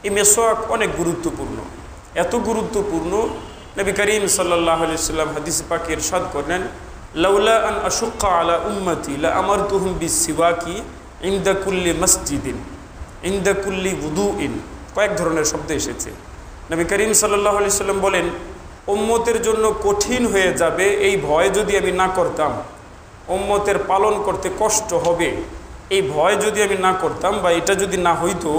এই মেসওয়াক অনেক গুরুত্বপূর্ণ, এত গুরুত্বপূর্ণ নবী করিম সাল্লাল্লাহু আলাইহি ওয়াসাল্লাম হাদিস পাকে ইরশাদ করেন, লাউলা আন আশুক্কা আলা উম্মতি লা আমারতুহুম বিসসিওয়াকি ইনদা কুল্লি মসজিদিন ইনদা কুল্লি wudu'in। কয়েক ধরনের শব্দ এসেছে। নবী করিম সাল্লাল্লাহু আলাইহি ওয়াসাল্লাম বলেন, উম্মতের জন্য কঠিন হয়ে যাবে এই ভয় যদি আমি না করতাম, উম্মতের পালন করতে কষ্ট হবে এই ভয় যদি আমি না করতাম বা এটা যদি না হইতো,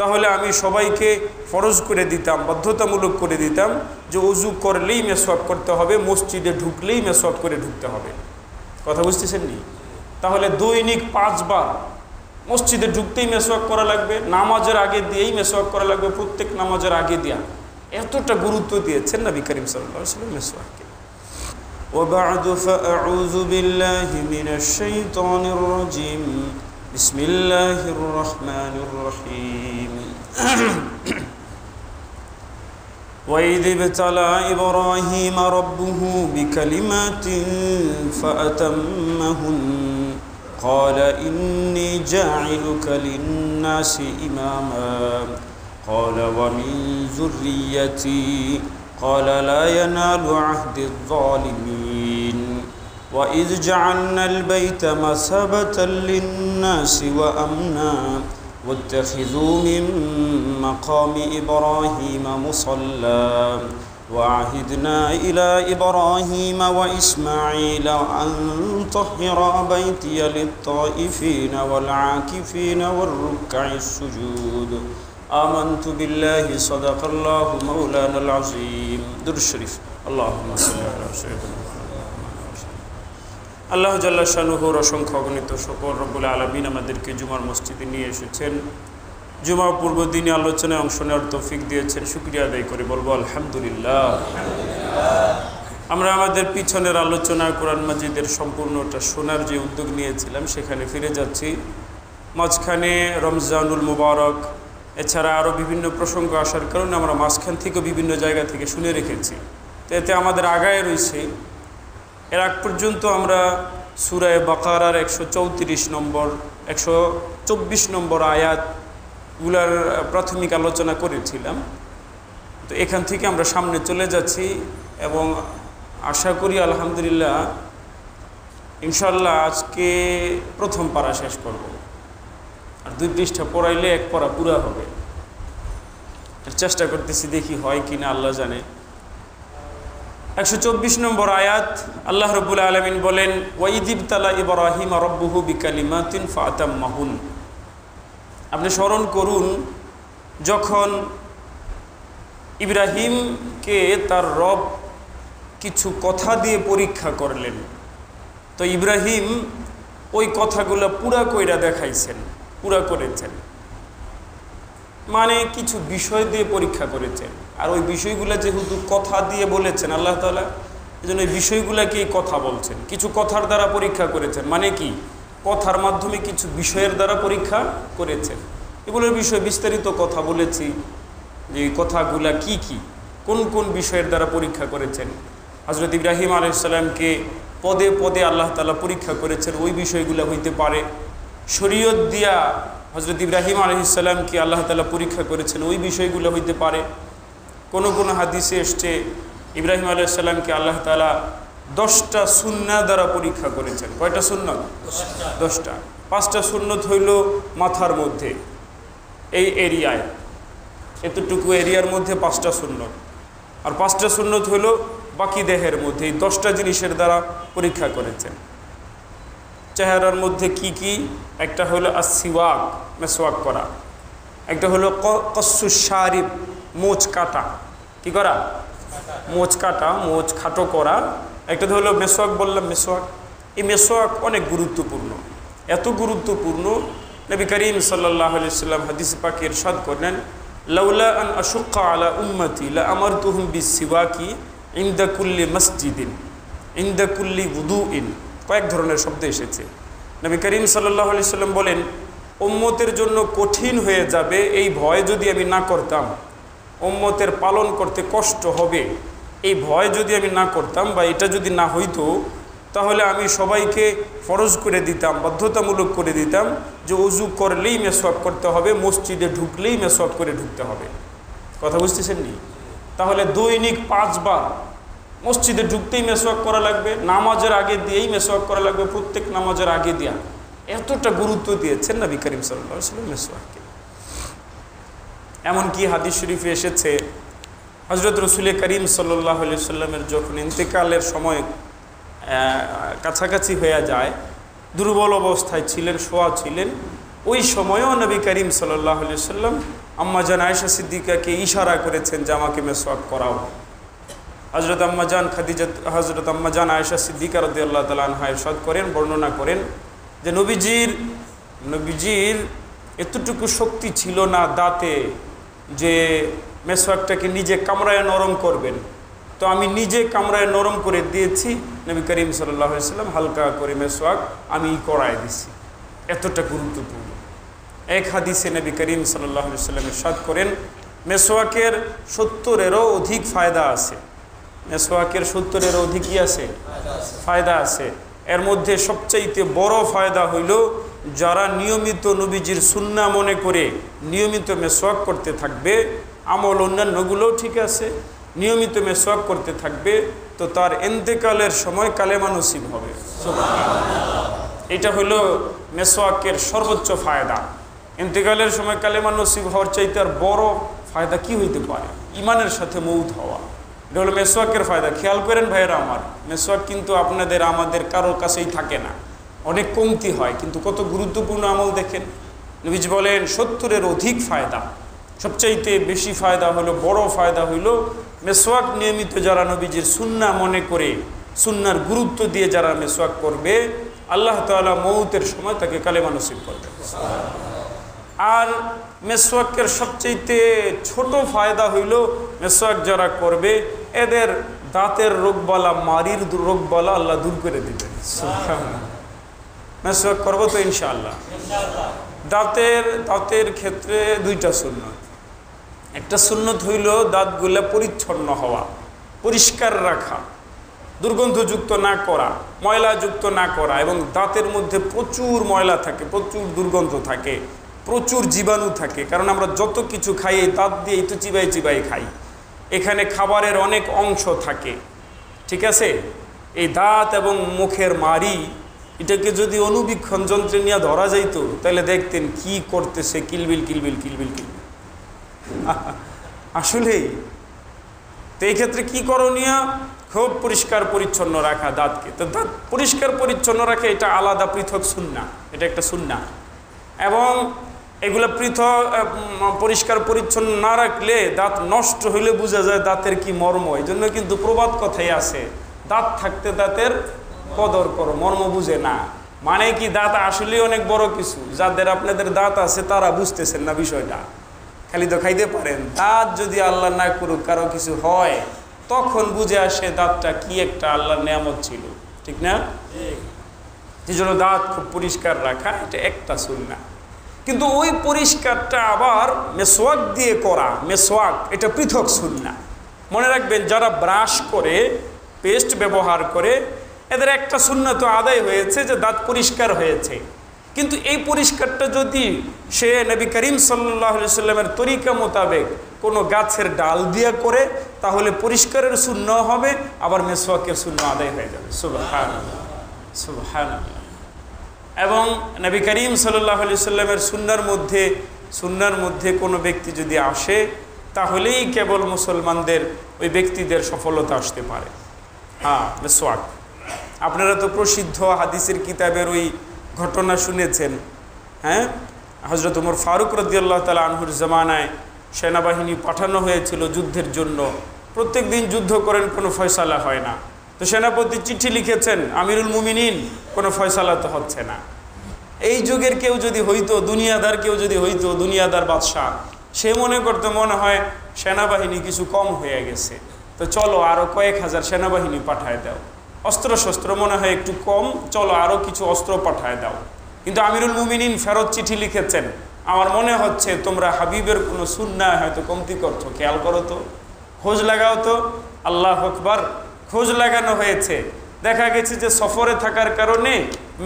তাহলে আমি সবাইকে ফরজ করে দিতাম, বাধ্যতামূলক করে দিতাম যে ওযু করলেই মেসওয়াক করতে হবে, মসজিদে ঢুকলেই মেসওয়াক করে ঢুকতে হবে। কথা বুঝতেছেন নি? তাহলে দৈনিক 5 বার মসজিদে ঢুকতেই মেসওয়াক করা লাগবে, নামাজের আগে দিয়েই মেসওয়াক করা লাগবে, প্রত্যেক নামাজের আগে দিয়া। এতটা গুরুত্ব দিয়েছেন নবী করিম সাল্লাল্লাহু আলাইহি ওয়াসাল্লাম মেসওয়াককে। وبعد فأعوذ بالله من الشيطان الرجيم بسم الله الرحمن الرحيم وإذ ابتلى إبراهيم ربه بكلمات فأتمهن قال إني جاعلك للناس إماما قال ومن ذريتي قال لا ينال عهد الظالمين وإذ جعلنا البيت مثابة للناس وأمنا واتخذوا من مقام إبراهيم مصلى وعهدنا إلى إبراهيم وإسماعيل أن طهر بيتي للطائفين والعاكفين والركع السجود آمنت بالله صدق الله مولانا العظيم درود شريف اللهم صل على سيدنا আল্লাহ জাল্লা শানুহুর অসংখ্য অগণিত শুকর রব্বুল আলামিন আমাদেরকে জুমার মসজিদে নিয়ে এসেছেন, জুমার পূর্ব দিনে আলোচনায় অংশ নেওয়ার তৌফিক দিয়েছেন, শুকরিয়া আদায় করে বলবো আলহামদুলিল্লাহ। আমরা আমাদের পিছনের আলোচনা কোরআন মাজিদের সম্পূর্ণটা শোনার যে উদ্যোগ নিয়েছিলাম সেখানে ফিরে যাচ্ছি। মাঝখানে রমজানুল মুবারক এছাড়া আরও বিভিন্ন প্রসঙ্গ আসার কারণে আমরা মাঝখান থেকেও বিভিন্ন জায়গা থেকে শুনে রেখেছি, তো এতে আমাদের আগায় রয়েছে। এর আগ পর্যন্ত আমরা সূরা বাকারার 134 নম্বর 124 নম্বর আয়াতগুলার প্রাথমিক আলোচনা করেছিলাম। তো এখান থেকে আমরা সামনে চলে যাচ্ছি এবং আশা করি আলহামদুলিল্লাহ ইনশাআল্লাহ আজকে প্রথম পারা শেষ করব, আর 2 পৃষ্ঠা পড়াইলে 1 পারা পুরা হবে। চেষ্টা করতেছি, দেখি হয় কিনা, আল্লাহ জানে। 124 নম্বর আয়াত আল্লাহ রাব্বুল আলামিন বলেন, ওয়াইদ ইবতালা ইব্রাহিম রাব্বুহু বিকালিমাতিন ফাতাম্মাহুন। আপনি স্মরণ করুন যখন ইব্রাহিমকে তার রব কিছু কথা দিয়ে পরীক্ষা করলেন, তো ইব্রাহিম ওই কথাগুলো পুরা কইরা দেখাইছেন, পুরা করেছেন, মানে কিছু বিষয় দিয়ে পরীক্ষা করেছেন। আর ওই বিষয়গুলো যেহেতু কথা দিয়ে বলেছেন আল্লাহ তাআলা, এই জন্য ওই বিষয়গুলোকেই কথা বলছেন। কিছু কথার দ্বারা পরীক্ষা করেছেন, মানে কি কথার মাধ্যমে কিছু বিষয়ের দ্বারা পরীক্ষা করেছেন। এগুলোর বিষয়ে বিস্তারিত কথা বলেছি, যে এই কথাগুলা কি কি, কোন কোন বিষয়ের দ্বারা পরীক্ষা করেছেন। হযরত ইব্রাহিম আলাইহিস সালামকে পদে পদে আল্লাহ তাআলা পরীক্ষা করেছেন, ওই বিষয়গুলো হইতে পারে। শরীয়ত দিয়া হযরত ইব্রাহিম আলাইহিস সালামকে আল্লাহ তাআলা পরীক্ষা করেছেন, ওই বিষয়গুলো হইতে পারে। কোন কোন হাদিসে এসছে ইব্রাহিম আলাইহিস সালামকে আল্লাহ তাআলা 10টা সুন্নাহ দ্বারা পরীক্ষা করেছেন। কয়টা সুন্নাত? 10টা। 5টা সুন্নত হইল মাথার মধ্যে, এই এরিয়ায়, এতটুকু এরিয়ার মধ্যে 5টা সুন্নত, আর 5টা সুন্নত হইল বাকি দেহের মধ্যে। এই 10টা জিনিসের দ্বারা পরীক্ষা করেছেন। চেহারার মধ্যে কি কি? একটা হলো আসিওয়াক, মেসওয়াক করা। একটা হলো কসুস শারিব, মোচ কাটা। কি করা? মোচ কাটা, মোচ খাটো করা। একটা হলো মেসওয়াক, বললাম মেসওয়াক। এই মেসওয়াক অনেক গুরুত্বপূর্ণ, এত গুরুত্বপূর্ণ নবী করিম সাল্লাল্লাহু আলাইহি ওয়াসাল্লাম হাদিস পাকে ইরশাদ করেন, লাউলা আন আশুক্কা আলা উম্মতি লা আমারতুহুম বিসসিওয়াকি ইনদা কুল্লি মসজিদিন ইনদা কুল্লি wudu'in। কয়েক ধরনের শব্দ এসেছে। নবী করিম সাল্লাল্লাহু আলাইহি ওয়াসাল্লাম বলেন, উম্মতের জন্য কঠিন হয়ে যাবে এই ভয় যদি আমি না করতাম, উম্মতের পালন করতে কষ্ট হবে এই ভয় যদি আমি না করতাম বা এটা যদি না হইতো, তাহলে আমি সবাইকে ফরজ করে দিতাম, বাধ্যতামূলক করে দিতাম যে ওযু করলেই মেসওয়াক করতে হবে, মসজিদে ঢুকলেই মেসওয়াক করে ঢুকতে হবে। কথা বুঝতেছেন নি? তাহলে দৈনিক 5 বার মসজিদে ঢুকতেই মেসওয়াক করা লাগবে, নামাজের আগে দিয়েই মেসওয়াক করা লাগবে, প্রত্যেক নামাজের আগে দেয়া। এতটা গুরুত্ব দিয়েছেন নবী করিম সাল্লাল্লাহু আলাইহি ওয়াসাল্লাম মেসওয়াককে। এমনকি হাদিস শরীফে এসেছে হযরত রাসূল করিম সাল্লাল্লাহু আলাইহি ওয়াসাল্লামের যখন ইন্তেকালের সময় কাছাকাছি হয়ে যায়, দুর্বল অবস্থায় ছিলেন, শোয়া ছিলেন, ওই সময়ও নবী করিম সাল্লাল্লাহু আলাইহি ওয়াসাল্লাম আম্মা জান আয়েশা সিদ্দিকাকে ইশারা করেছেন যে আমাকে মেসওয়াক করাও। হযরত আম্মা জান আয়েশা সিদ্দিকা রাদিয়াল্লাহু তাআলা আনহা ইরশাদ করেন, বর্ণনা করেন যে নবীজির এতটুকু শক্তি ছিল না দাঁতে যে মেসওয়াকটাকে নিজে কামড়ায় নরম করবেন। তো আমি নিজে কামড়ায় নরম করে দিয়েছি, নবী করিম সাল্লাল্লাহু আলাইহি ওয়াসাল্লাম হালকা করে মেসওয়াক আমি করায় দিছি। এতটা গুরুত্বপূর্ণ। এক হাদিসে নবী করিম সাল্লাল্লাহু আলাইহি ওয়াসাল্লাম ইরশাদ করেন, মেসওয়াকের 70-এরও অধিক ফায়দা আছে। মেসওয়াকের 70-এরও অধিক কি আছে? ফায়দা আছে। এর মধ্যে সবচাইতে বড় ফায়দা হইল যারা নিয়মিত নবীজির সুন্নাহ মনে করে নিয়মিত মেসওয়াক করতে থাকবে, আমল অন্যান্যগুলোও ঠিক আছে, নিয়মিত মেসওয়াক করতে থাকবে, তো তার ইন্তেকালের সময় কালেমা নসিব হবে। এটা হলো মেসওয়াকের সর্বোচ্চ ফায়দা। ইন্তেকালের সময় কালেমা নসিব হওয়ার চাইতে আর বড় ফায়দা কি হইতে পারে? ইমানের সাথে মৌত হওয়া। এটা হলো মেসওয়াকের ফায়দা। খেয়াল করেন ভাইয়েরা আমার, মেসওয়াক কিন্তু আমাদের কারোর কাছেই থাকে না, অনেক কমতি হয়, কিন্তু কত গুরুত্বপূর্ণ আমল দেখেন। নবীজি বলেন 70-এর অধিক ফায়দা। সবচাইতে বেশি ফায়দা হলো, বড় ফায়দা হইল মেসওয়াক নিয়মিত যারা নবীজির সুন্নাহ মনে করে, সুন্নাহর গুরুত্ব দিয়ে যারা মেসওয়াক করবে, আল্লাহ তাআলা মৌতের সময় তাকে কালেমা নসিব করবে। আর মেসওয়াকের সবচাইতে ছোট ফায়দা হইল মেসওয়াক যারা করবে এদের দাঁতের রোগবালা, মারির রোগবালা আল্লাহ দূর করে দিবেন। মেসওয়াক করবো তো ইনশাআল্লাহ। দাঁতের ক্ষেত্রে 2টা সুন্নত। একটা সুন্নত হইল দাঁতগুলা পরিচ্ছন্ন হওয়া, পরিষ্কার রাখা, দুর্গন্ধযুক্ত না করা, ময়লাযুক্ত না করা। এবং দাঁতের মধ্যে প্রচুর ময়লা থাকে, প্রচুর দুর্গন্ধ থাকে, প্রচুর জীবাণু থাকে। কারণ আমরা যত কিছু খাই এই দাঁত দিয়েই তো চিবাই খাই। এখানে খাবারের অনেক অংশ থাকে, ঠিক আছে? এই দাঁত এবং মুখের মাড়ি, এটাকে যদি অনুবীক্ষণ যন্ত্রে নিয়ে ধরা যাইত তাহলে দেখতেন কি করতেছে, কিলবিল কিলবিল কিলবিল কিলবিল। আসলেই তো এই ক্ষেত্রে কি করণীয়? খুব পরিষ্কার পরিচ্ছন্ন রাখা দাঁতকে। তো দাঁত পরিষ্কার পরিচ্ছন্ন রাখে, এটা আলাদা পৃথক সুন্নাহ, এটা একটা সুন্নাহ। এবং এগুলো পৃথক পরিষ্কার পরিচ্ছন্ন না রাখলে দাঁত নষ্ট হইলে বোঝা যায় দাঁতের কি মর্ম। এই জন্য কিন্তু প্রবাদ কথাই আছে, দাঁত থাকতে দাঁতের কদর করো, মর্ম বুঝে না। মানে কি, দাঁত আসলে অনেক বড় কিছু। যাদের আপনাদের দাঁত আছে তারা বুঝতেছেন না বিষয়টা, খালি তো খাইতে পারেন। দাঁত যদি আল্লাহ না করুক কারো কিছু হয়, তখন বুঝে আসে দাঁতটা কি একটা আল্লাহর নেয়ামত ছিল, ঠিক না? এই জন্য দাঁত খুব পরিষ্কার রাখা এটা একটা সুন্নাহ। কিন্তু ওই পরিষ্কারটা আবার মেসওয়াক দিয়ে করা, মেসওয়াক এটা পৃথক সুন্নাহ। মনে রাখবেন, যারা ব্রাশ করে, পেস্ট ব্যবহার করে, এদের একটা সুন্নাহ তো আদায় হয়েছে যে দাঁত পরিষ্কার হয়েছে। কিন্তু এই পরিষ্কারটা যদি সে নবী করিম সাল্লাল্লাহু আলাইহি ওয়াসাল্লামের তরিকা মোতাবেক কোনো গাছের ডাল দিয়ে করে, তাহলে পরিষ্কারের সুন্নাহ হবে, আবার মেসওয়াকের সুন্নাহ আদায় হয়ে যাবে। সুবহানাল্লাহ, সুবহানাল্লাহ। এবং নবী করিম সাল্লাল্লাহু আলাইহি ওয়াসাল্লামের সুন্নাহর মধ্যে কোনো ব্যক্তি যদি আসে, তাহলেই কেবল মুসলমানদের, ওই ব্যক্তিদের সফলতা আসতে পারে। হ্যাঁ, মেসওয়াক। আপনারা তো প্রসিদ্ধ হাদিসের কিতাবের ওই ঘটনা শুনেছেন। হ্যাঁ, হযরত ওমর ফারুক রাদিয়াল্লাহু তাআলা আনহুর জামানায় সেনাবাহিনী পাঠানো হয়েছিল যুদ্ধের জন্য। প্রত্যেক দিন যুদ্ধ করেন, কোনো ফয়সালা হয় না। তো সেনাপতি চিঠি লিখেছেন, আমিরুল মুমিনিন, কোনো ফয়সালা তো হচ্ছে না। এই যুগের কেউ যদি হইতো, দুনিয়াদার বাদশাহ, সে মনে করতে মনে হয় সেনাবাহিনী কিছু কম হয়ে গেছে, তো চলো আরও কয়েক হাজার সেনাবাহিনী পাঠায় দাও। অস্ত্র শস্ত্র মনে হয় একটু কম, চলো আরও কিছু অস্ত্র পাঠায় দাও। কিন্তু আমিরুল মুমিনিন ফেরত চিঠি লিখেছেন, আমার মনে হচ্ছে তোমরা হাবিবের কোনো সুন্নাহ হয়তো কমতি করছো, খেয়াল করো তো, খোঁজ লাগাও তো। আল্লাহু আকবার। খোঁজ লাগানো হয়েছে। দেখা গেছে যে সফরে থাকার কারণে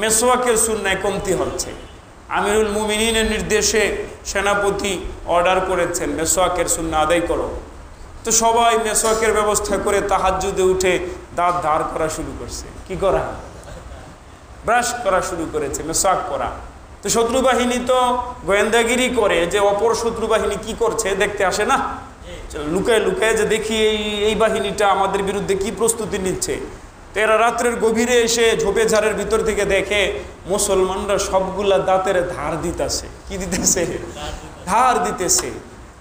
মেসওয়াকের সুন্নায় কমতি হচ্ছে। আমিরুল মুমিনিনের নির্দেশে সেনাপতি অর্ডার করেছেন মেসওয়াকের সুন্নাহ আদায় করো। তো সবাই মেসওয়াকের ব্যবস্থা করে তাহাজ্জুদে উঠে দাঁত ধার করা শুরু করছে। কি করা? ব্রাশ করা শুরু করেছে, মেসওয়াক করা। তো শত্রু বাহিনী তো গোয়েন্দাগিরি করে যে অপর শত্রু বাহিনী কি করছে দেখতে আসে না, লুকায় লুকায় যে দেখি এই বাহিনীটা আমাদের বিরুদ্ধে কি প্রস্তুতি নিচ্ছে। তো এরা রাত্রের গভীরে এসে ঝোপে ঝাড়ের ভিতর থেকে দেখে মুসলমানরা সবগুলা দাঁতের ধার দিতেছে। কি দিতেছে? ধার দিতেছে।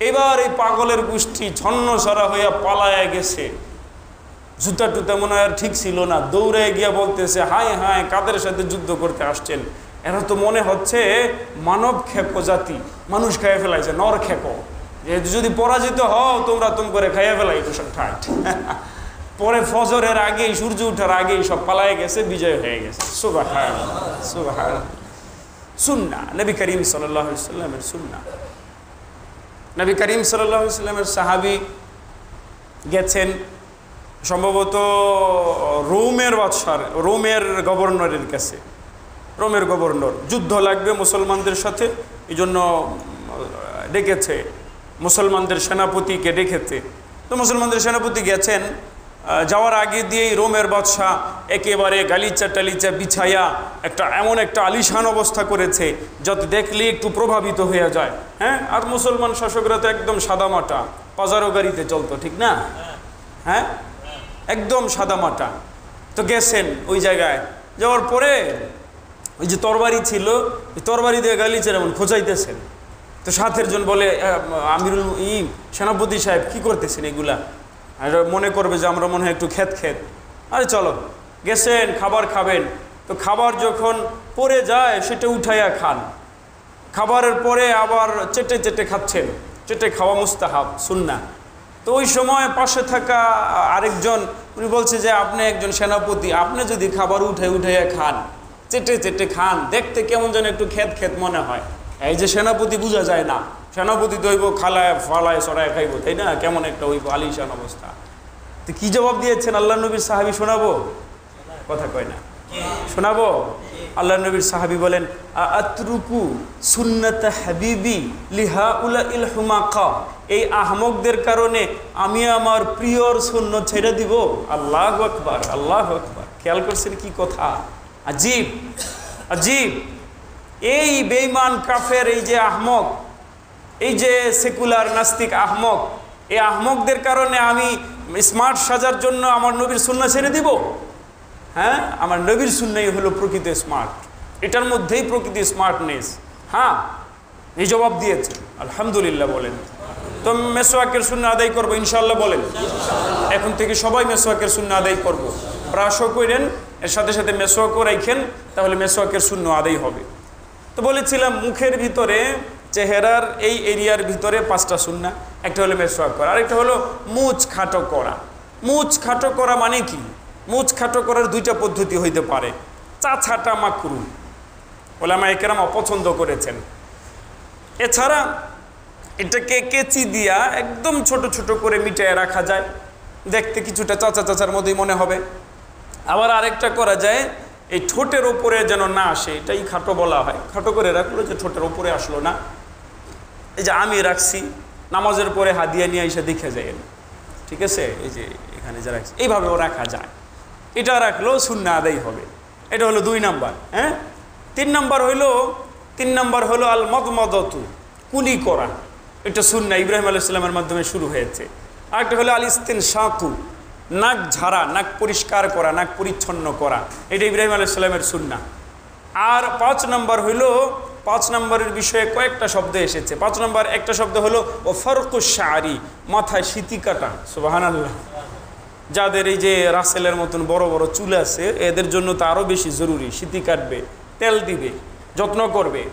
এবার এই পাগলের গোষ্ঠী ছন্ন ছড়া হইয়া পালায়া গেছে। জুতা টুতা মনে হয় ঠিক ছিল না, দৌড়ে গিয়া বলতেছে হায় হায় কাদের সাথে যুদ্ধ করতে আসছেন? এরা তো মনে হচ্ছে মানব খেকো জাতি, মানুষ খাইয়া ফেলাইছে, নর খেকো। যদি পরাজিত হও তোমরা তুম করে খাইয়া ফেলাই সব ঠাট। পরে ফজরের আগেই, সূর্য ওঠার আগেই সব পালায় গেছে, বিজয় হয়ে গেছে। সুবহানাল্লাহ, সুবহানাল্লাহ। সুন্নাহ নবী করিম সাল্লাল্লাহু আলাইহি ওয়াসাল্লামের সুন্নাহ। নবী করিম সাল্লাল্লাহু আলাইহি ওয়াসাল্লামের সাহাবী গেছেন সম্ভবত রোমের বাদশার, রোমের গভর্নরের কাছে। রোমের গভর্নর, যুদ্ধ লাগবে মুসলমানদের সাথে, এই জন্য ডেকেছে, মুসলমানদের সেনাপতিকে ডেকেছে। তো মুসলমানদের সেনাপতি গেছেন, যাওয়ার আগে দিয়েই রোমের বাদশাহ একেবারে গালিচা টালিচা বিছাইয়া এমন একটা আলিশান অবস্থা করেছে যাতে দেখলে একটু প্রভাবিত হয়ে যায়। হ্যাঁ, আর মুসলমান শাসকরা তো একদম সাদামাটা, পাজারো গাড়িতে চলতো, ঠিক না? হ্যাঁ, একদম সাদামাটা। তো গেছেন ওই জায়গায়, যাওয়ার পরে ওই যে তরবারি ছিল, ওই তরবারি দিয়ে গালিচার এমন খোঁচাইতেছেন। তো সাথের জন বলে আমিরুল সেনাপতি সাহেব কি করতেছেন এগুলা? আর মনে করবে যে আমরা মনে হয় একটু খেত। আরে চলো, গেছেন খাবার খাবেন। তো খাবার যখন পড়ে যায় সেটা উঠাইয়া খান। খাবারের পরে আবার চেটে চেটে খাচ্ছেন, চেটে খাওয়া মুস্তাহাব, সুন্নাহ। তো ওই সময় পাশে থাকা আরেকজন উনি বলছে যে আপনি একজন সেনাপতি, আপনি যদি খাবার উঠাইয়া খান, চেটে চেটে খান, দেখতে কেমন যেন একটু খেত মনে হয়। এই যে সেনাপতি বোঝা যায় না, সেনাপতি দইব খালায় ফালায় সরায় খাইব, তাই না? কেমন একটা ওই আলিশান অবস্থা। তো কি জবাব দিয়েছেন আল্লাহ নবীর সাহাবী? শোনাবো? কথা কয় না, শোনাবো? আল্লাহ নবীর সাহাবী বলেন আতরুকু সুন্নাত হাবিবি লিহাউলাইল হুমাকা, এই আহমকদের কারণে আমি আমার প্রিয়র সুন্নত ছেড়ে দিব? আল্লাহু আকবার, আল্লাহু আকবার। খেয়াল করছেন কি কথা? আজীব, আজীব। এই বেঈমান কাফের, এই যে আহমক, এই যে সেকুলার নাস্তিক আহমক, এই আহমকদের কারণে আমি স্মার্ট সাজার জন্য আমার নবীর সুন্নাহ ছেড়ে দিব? হ্যাঁ, আমার নবীর সুন্নাহই হলো প্রকৃত স্মার্ট, এটার মধ্যেই প্রকৃত স্মার্টনেস। হ্যাঁ, এই জবাব দিয়েছেন, আলহামদুলিল্লাহ বলেন। তো মেসওয়াকের সুন্নাহ আদায় করবো ইনশাআল্লাহ বলেন। এখন থেকে সবাই মেসওয়াকের সুন্নাহ আদায় করবো। ব্রাশও করেন, এর সাথে সাথে মেসওয়াকও রাখেন, তাহলে মেসওয়াকের সুন্নাহ আদায় হবে। তো বলেছিলাম মুখের ভিতরে, চেহারার এই এরিয়ার ভিতরে 5টা সুন্নাহ। একটা হলো মেসওয়াক করা, আরেকটা হলো মুছ খাটো করা। মুছ খাটো করা মানে কি? মুছ খাটো করার 2টা পদ্ধতি হইতে পারে। চাছাটা মাকরু, ওলামায়ে কেরাম অপছন্দ করেছেন। এছাড়া এটাকে কেচি দিয়া একদম ছোট ছোট করে মিটায় রাখা যায়, দেখতে কিছুটা চাচার মধ্যেই মনে হবে। আবার আরেকটা করা যায়, এই ঠোঁটের ওপরে যেন না আসে, এটাই খাটো বলা হয়। খাটো করে রাখলো যে ঠোঁটের ওপরে আসলো না। এই যে আমি রাখছি, নামাজের পরে হাদিয়া নিয়ে এসে দেখে যায়, ঠিক আছে? এই যে এখানে যা রাখছি, এইভাবেও রাখা যায়। এটা রাখলেও সুন্নাহ আদায় হবে। এটা হলো 2 নাম্বার। হ্যাঁ, 3 নাম্বার হলো আল মদমদতু, কুলি করা। এটা সুন্নাহ, ইব্রাহিম আলাইহিস সালামের মাধ্যমে শুরু হয়েছে। আরেকটা হলো আল ইস্তিনশাকু, নাক ঝাড়া, নাক পরিষ্কার করা, নাক পরিচ্ছন্ন করা। এটা ইব্রাহিম আলাইহিস সালামের সুন্নাহ। আর 5 নাম্বার হইল, 5 নম্বরের বিষয়ে কয়েকটা শব্দ এসেছে। 5 নম্বর একটা শব্দ হলো ও ফারকুশ শারি, মাথায় সিতি কাটা। সুবহানাল্লাহ। যাদের এই যে রাসেলের মতন বড় বড় চুল আছে, এদের জন্য তো আরও বেশি জরুরি, সিতি কাটবে, তেল দিবে, যত্ন করবে।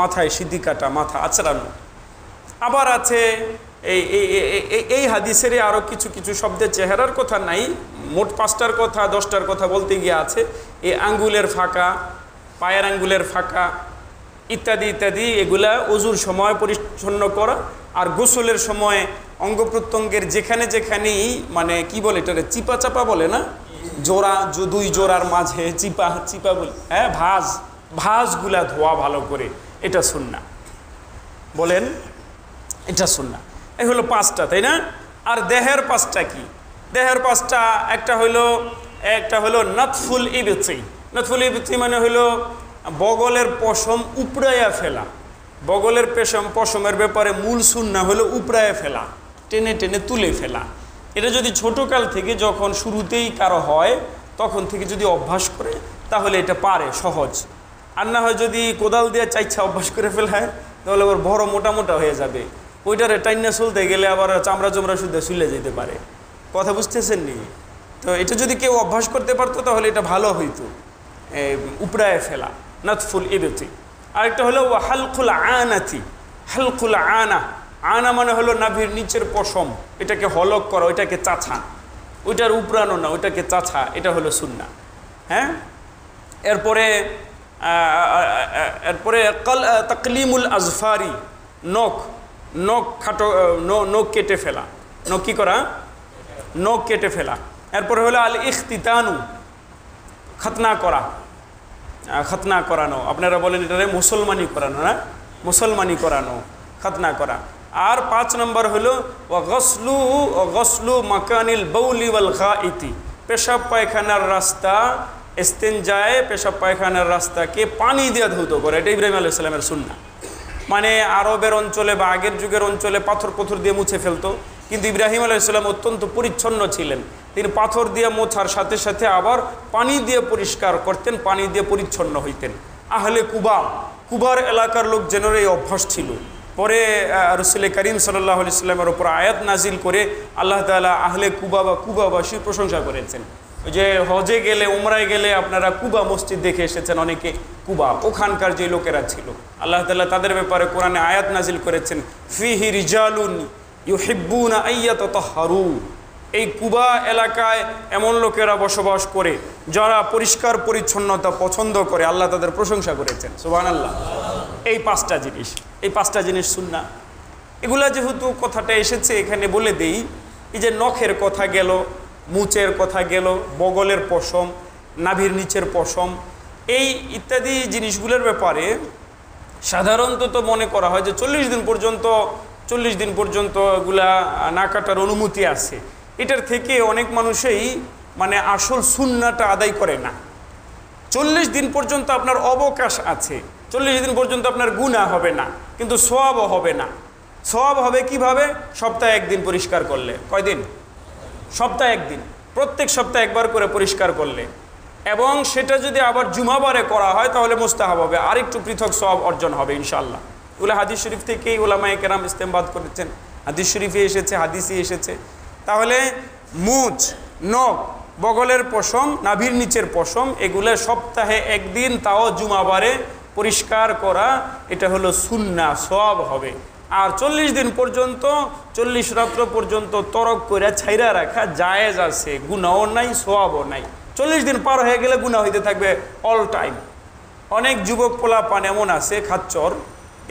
মাথায় সিতি কাটা, মাথা আঁচড়ানো। আবার আছে এই হাদিসের আরও কিছু কিছু শব্দের চেহারার কথা নাই, মোট 5টার কথা 10টার কথা বলতে গিয়ে আছে। এই আঙ্গুলের ফাঁকা, পায়ের আঙ্গুলের ফাঁকা ইত্যাদি ইত্যাদি, এগুলা ওযুর সময় পরিচ্ছন্ন করা। আর গোসলের সময় অঙ্গ প্রত্যঙ্গের যেখানে যেখানেই মানে কি বলে এটারে চিপা চাপা বলে না, জোড়া দুই জোড়ার মাঝে চিপা চিপা বলি, হ্যাঁ, ভাঁজগুলা ধোয়া ভালো করে, এটা সুন্নাহ। বলেন, এটা সুন্নাহ। এই হলো 5টা, তাই না? আর দেহের 5টা কি? দেহের 5টা একটা হলো নাতফুল ইবতি। নাতফুল ইবতি মানে হলো বগলের পশম উপড়াইয়া ফেলা। বগলের পশমের ব্যাপারে মূল সুন্নাহ হলো উপড়াইয়া ফেলা, টেনে টেনে তুলে ফেলা। এটা যদি ছোটকাল থেকে যখন শুরুতেই কারো হয় তখন থেকে যদি অভ্যাস করে তাহলে এটা পারে, সহজ। আর না হয় যদি কোদাল দিয়ে চাইছা অভ্যাস করে ফেলায় তাহলে আবার বড় মোটা মোটা হয়ে যাবে। ওইটারে টাইনা চলতে গেলে আবার চামড়া শুদ্ধ শুলে যেতে পারে। কথা বুঝতেছেন নি? তো এটা যদি কেউ অভ্যাস করতে পারতো তাহলে এটা ভালো হইতো, উপড়ায় ফেলা, নাতফুল ইবতি। আরেকটা হলো হালকুল আনাতি। হালকুল আনা মানে হলো নাভির নিচের পশম, এটাকে হলক করা, ওইটাকে চাছা, ওইটার উপরানো না, ওইটাকে চাছা, এটা হলো সুন্নাহ। হ্যাঁ, এরপরে তাকলিমুল আজফারি, নখ খাটো, নখ কেটে ফেলা। নখ কি করা? নখ কেটে ফেলা। এরপরে হলো আল ইখতিতানু, খতনা করা, খতনা করানো। আপনারা বলেন এটারে মুসলমানি করানো, না? মুসলমানি করানো, খতনা করা। আর 5 নম্বর হলো গসলু মাকানিল বাউলি ওয়াল গাইতি, পেশাব পায়খানার রাস্তা, ইস্তেনজায়ে পেশাব পায়খানার রাস্তাকে পানি দিয়ে ধৌত করে। এটা ইব্রাহিম আলাইহিস সালামের সুন্নাহ। মানে আরবের অঞ্চলে বা আগের যুগের অঞ্চলে পাথর দিয়ে মুছে ফেলতো, কিন্তু ইব্রাহিম আলাইহিস সালাম অত্যন্ত পরিচ্ছন্ন ছিলেন। তিনি পাথর দিয়ে মোছার সাথে সাথে আবার পানি দিয়ে পরিষ্কার করতেন, পানি দিয়ে পরিচ্ছন্ন হইতেন। আহলে কুবার এলাকার লোকজনের এই অভ্যাস ছিল। পরে রাসূল করিম সাল্লাল্লাহু আলাইহি সাল্লামের উপর আয়াত নাজিল করে আল্লাহ তাআলা আহলে কুবা বা কুবাবাসীর প্রশংসা করেছেন। ওই যে হজে গেলে, উমরায় গেলে আপনারা কুবা মসজিদ দেখে এসেছেন অনেকে, কুবা ওখানকার যে লোকেরা ছিল, আল্লাহ তাআলা তাদের ব্যাপারে কোরআনে আয়াত নাজিল করেছেন, ফিহি রিজালুন ইউহিব্বুনা আইয়াতাতাহহারু। এই কুবা এলাকায় এমন লোকেরা বসবাস করে যারা পরিষ্কার পরিচ্ছন্নতা পছন্দ করে, আল্লাহ তাদের প্রশংসা করেছেন। সুবহানাল্লাহ। এই 5টা জিনিস সুন্নাহ। এগুলা যেহেতু কথাটা এসেছে এখানে বলে দেই, এই যে নখের কথা গেল, মুচের কথা গেল, বগলের পশম, নাভির নিচের পশম, এই ইত্যাদি জিনিসগুলোর ব্যাপারে সাধারণত মনে করা হয় যে 40 দিন পর্যন্ত এগুলা না কাটার অনুমতি আছে। এটার থেকে অনেক মানুষই মানে আসল সুন্নাহটা আদায় করে না। 40 দিন পর্যন্ত আপনার অবকাশ আছে, 40 দিন পর্যন্ত আপনার গুনাহ হবে না, কিন্তু সওয়াবও হবে না। সওয়াব হবে কিভাবে? সপ্তাহে 1 দিন পরিষ্কার করলে। কয়দিন? সপ্তাহে 1 দিন, প্রত্যেক সপ্তাহে একবার করে পরিষ্কার করলে, এবং সেটা যদি আবার জুমাবারে করা হয় তাহলে মুস্তাহাব হবে, আরেকটু পৃথক সওয়াব অর্জন হবে ইনশাআল্লাহ। এগুলো হাদিস শরীফ থেকেই উলামায়ে কেরাম ইস্তেমবাদ করেছেন, হাদিস শরীফে এসেছে, হাদিসে এসেছে। তাহলে মুচ, নখ, বগলের পশম, নাভির নিচের পশম, এগুলো সপ্তাহে 1 দিন, তাও জুমাবারে পরিষ্কার করা, এটা হলো সুন্নাহ, সওয়াব হবে। আর 40 দিন পর্যন্ত, 40 রাত্র পর্যন্ত তরক করে ছাইরা রাখা জায়েজ আছে, গুনাহও নাই, সওয়াবও নাই। 40 দিন পার হয়ে গেলে গুনাহ হইতে থাকবে অল টাইম। অনেক যুবক পোলাপান এমন আছে খাচ্চর,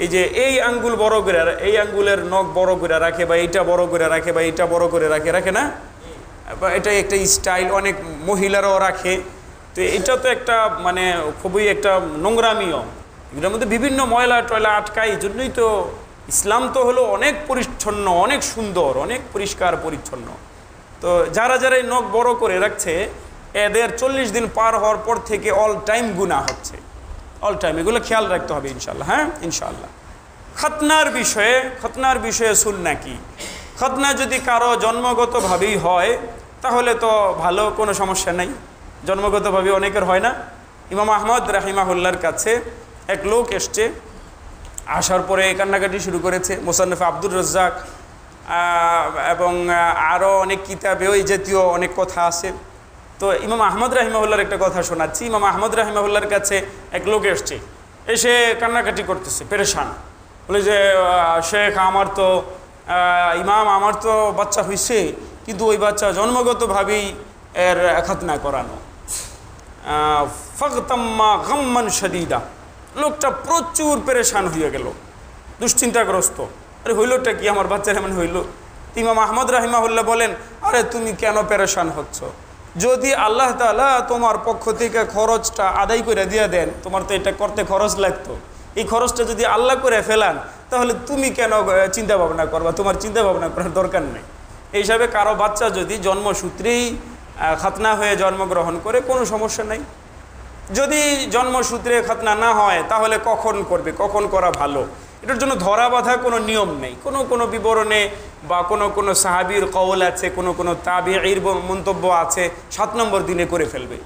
এই যে এই আঙ্গুল বড় করে, এই আঙ্গুলের নখ বড় করে রাখে, বা এইটা বড় করে রাখে, বা এইটা বড় করে রাখে না, বা এটা একটা স্টাইল, অনেক মহিলারাও রাখে। তো এটা তো একটা মানে খুবই একটা নোংরামিও, এগুলোর মধ্যে বিভিন্ন ময়লা টয়লা আটকায়। এই জন্যই তো ইসলাম তো হলো অনেক পরিচ্ছন্ন, অনেক সুন্দর, অনেক পরিষ্কার পরিচ্ছন্ন। তো যারা এই নখ বড় করে রাখছে, এদের 40 দিন পার হওয়ার পর থেকে অল টাইম গুনাহ হচ্ছে, অল টাইম। এগুলো খেয়াল রাখতে হবে ইনশাআল্লাহ। হ্যাঁ, ইনশাআল্লাহ। খতনার বিষয়ে সুন্নাহ কি? খতনা যদি কারো জন্মগতভাবেই হয় তাহলে তো ভালো, কোনো সমস্যা নাই। জন্মগতভাবে অনেকের হয় না। ইমাম আহমদ রাহিমাহুল্লাহর কাছে এক লোক এসছে, আসার পরে কান্নাকাটি শুরু করেছে। মুসান্নফ আব্দুর রাজ্জাক এবং আরও অনেক কিতাবেও এই জাতীয় অনেক কথা আছে। তো ইমাম আহমদ রাহিমাহুল্লাহর একটা কথা শোনাচ্ছি। ইমাম আহমদ রাহিমাহুল্লাহর কাছে এক লোক এসছে, এসে কান্নাকাটি করতেছে, পেরেশান। বলে যে শেখ, আমার তো বাচ্চা হয়েছে, কিন্তু ওই বাচ্চা জন্মগতভাবেই এর খতনা করানো। ফাগতাম্মা গাম্মান শাদীদা, লোকটা প্রচুর পেরেশান হয়ে গেল, দুশ্চিন্তাগ্রস্ত। আরে হইলটা কি, আমার বাচ্চার এমন হইল? ইমাম আহমদ রাহিমাহুল্লাহ বলেন, আরে তুমি কেন পেরেশান হচ্ছ? যদি আল্লাহ তাআলা তোমার পক্ষ থেকে খরচটা আদায় করে দিয়ে দেন, তোমার তো এটা করতে খরচ লাগতো, এই খরচটা যদি আল্লাহ করে ফেলান, তাহলে তুমি কেন চিন্তা ভাবনা করবা? তোমার চিন্তা ভাবনা করার দরকার নেই। এই হিসাবে কারো বাচ্চা যদি জন্মসূত্রেই খাতনা হয়ে জন্মগ্রহণ করে, কোনো সমস্যা নাই। যদি জন্মসূত্রে খাতনা না হয়, তাহলে কখন করবে, কখন করা ভালো, এটার জন্য ধরা বাঁধা কোনো নিয়ম নেই। কোনো বিবরণে বা কোনো সাহাবীর কওল আছে, কোনো তাবিঈর মন্তব্য আছে 7 নম্বর দিনে করে ফেলবে।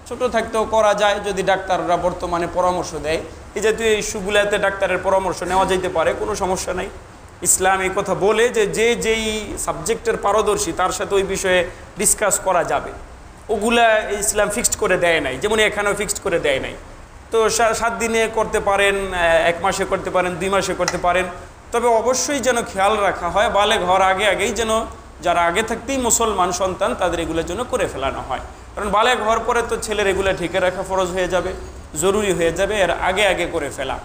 ছোট থাকতেও করা যায়, যদি ডাক্তাররা বর্তমানে পরামর্শ দেয়। এই জাতীয় ইস্যুগুলোতে ডাক্তারের পরামর্শ নেওয়া যেতে পারে, কোনো সমস্যা নাই। ইসলাম এই কথা বলে যে যেই সাবজেক্টের পারদর্শী তার সাথে ওই বিষয়ে ডিসকাস করা যাবে। ওগুলা ইসলাম ফিক্সড করে দেয় নাই, যেমন এখানেও ফিক্সড করে দেয় নাই। তো 7 দিনে করতে পারেন, 1 মাসে করতে পারেন, 2 মাসে করতে পারেন। তবে অবশ্যই যেন খেয়াল রাখা হয়, বালেগ হওয়ার আগেই যেন যারা আগে থাকতেই মুসলমান সন্তান, তাদের এগুলোর জন্য করে ফেলানো হয়। কারণ বালেগ হওয়ার পরে তো ছেলের এগুলো ঢেকে রাখা ফরজ হয়ে যাবে, জরুরি হয়ে যাবে, এর আগে করে ফেলা।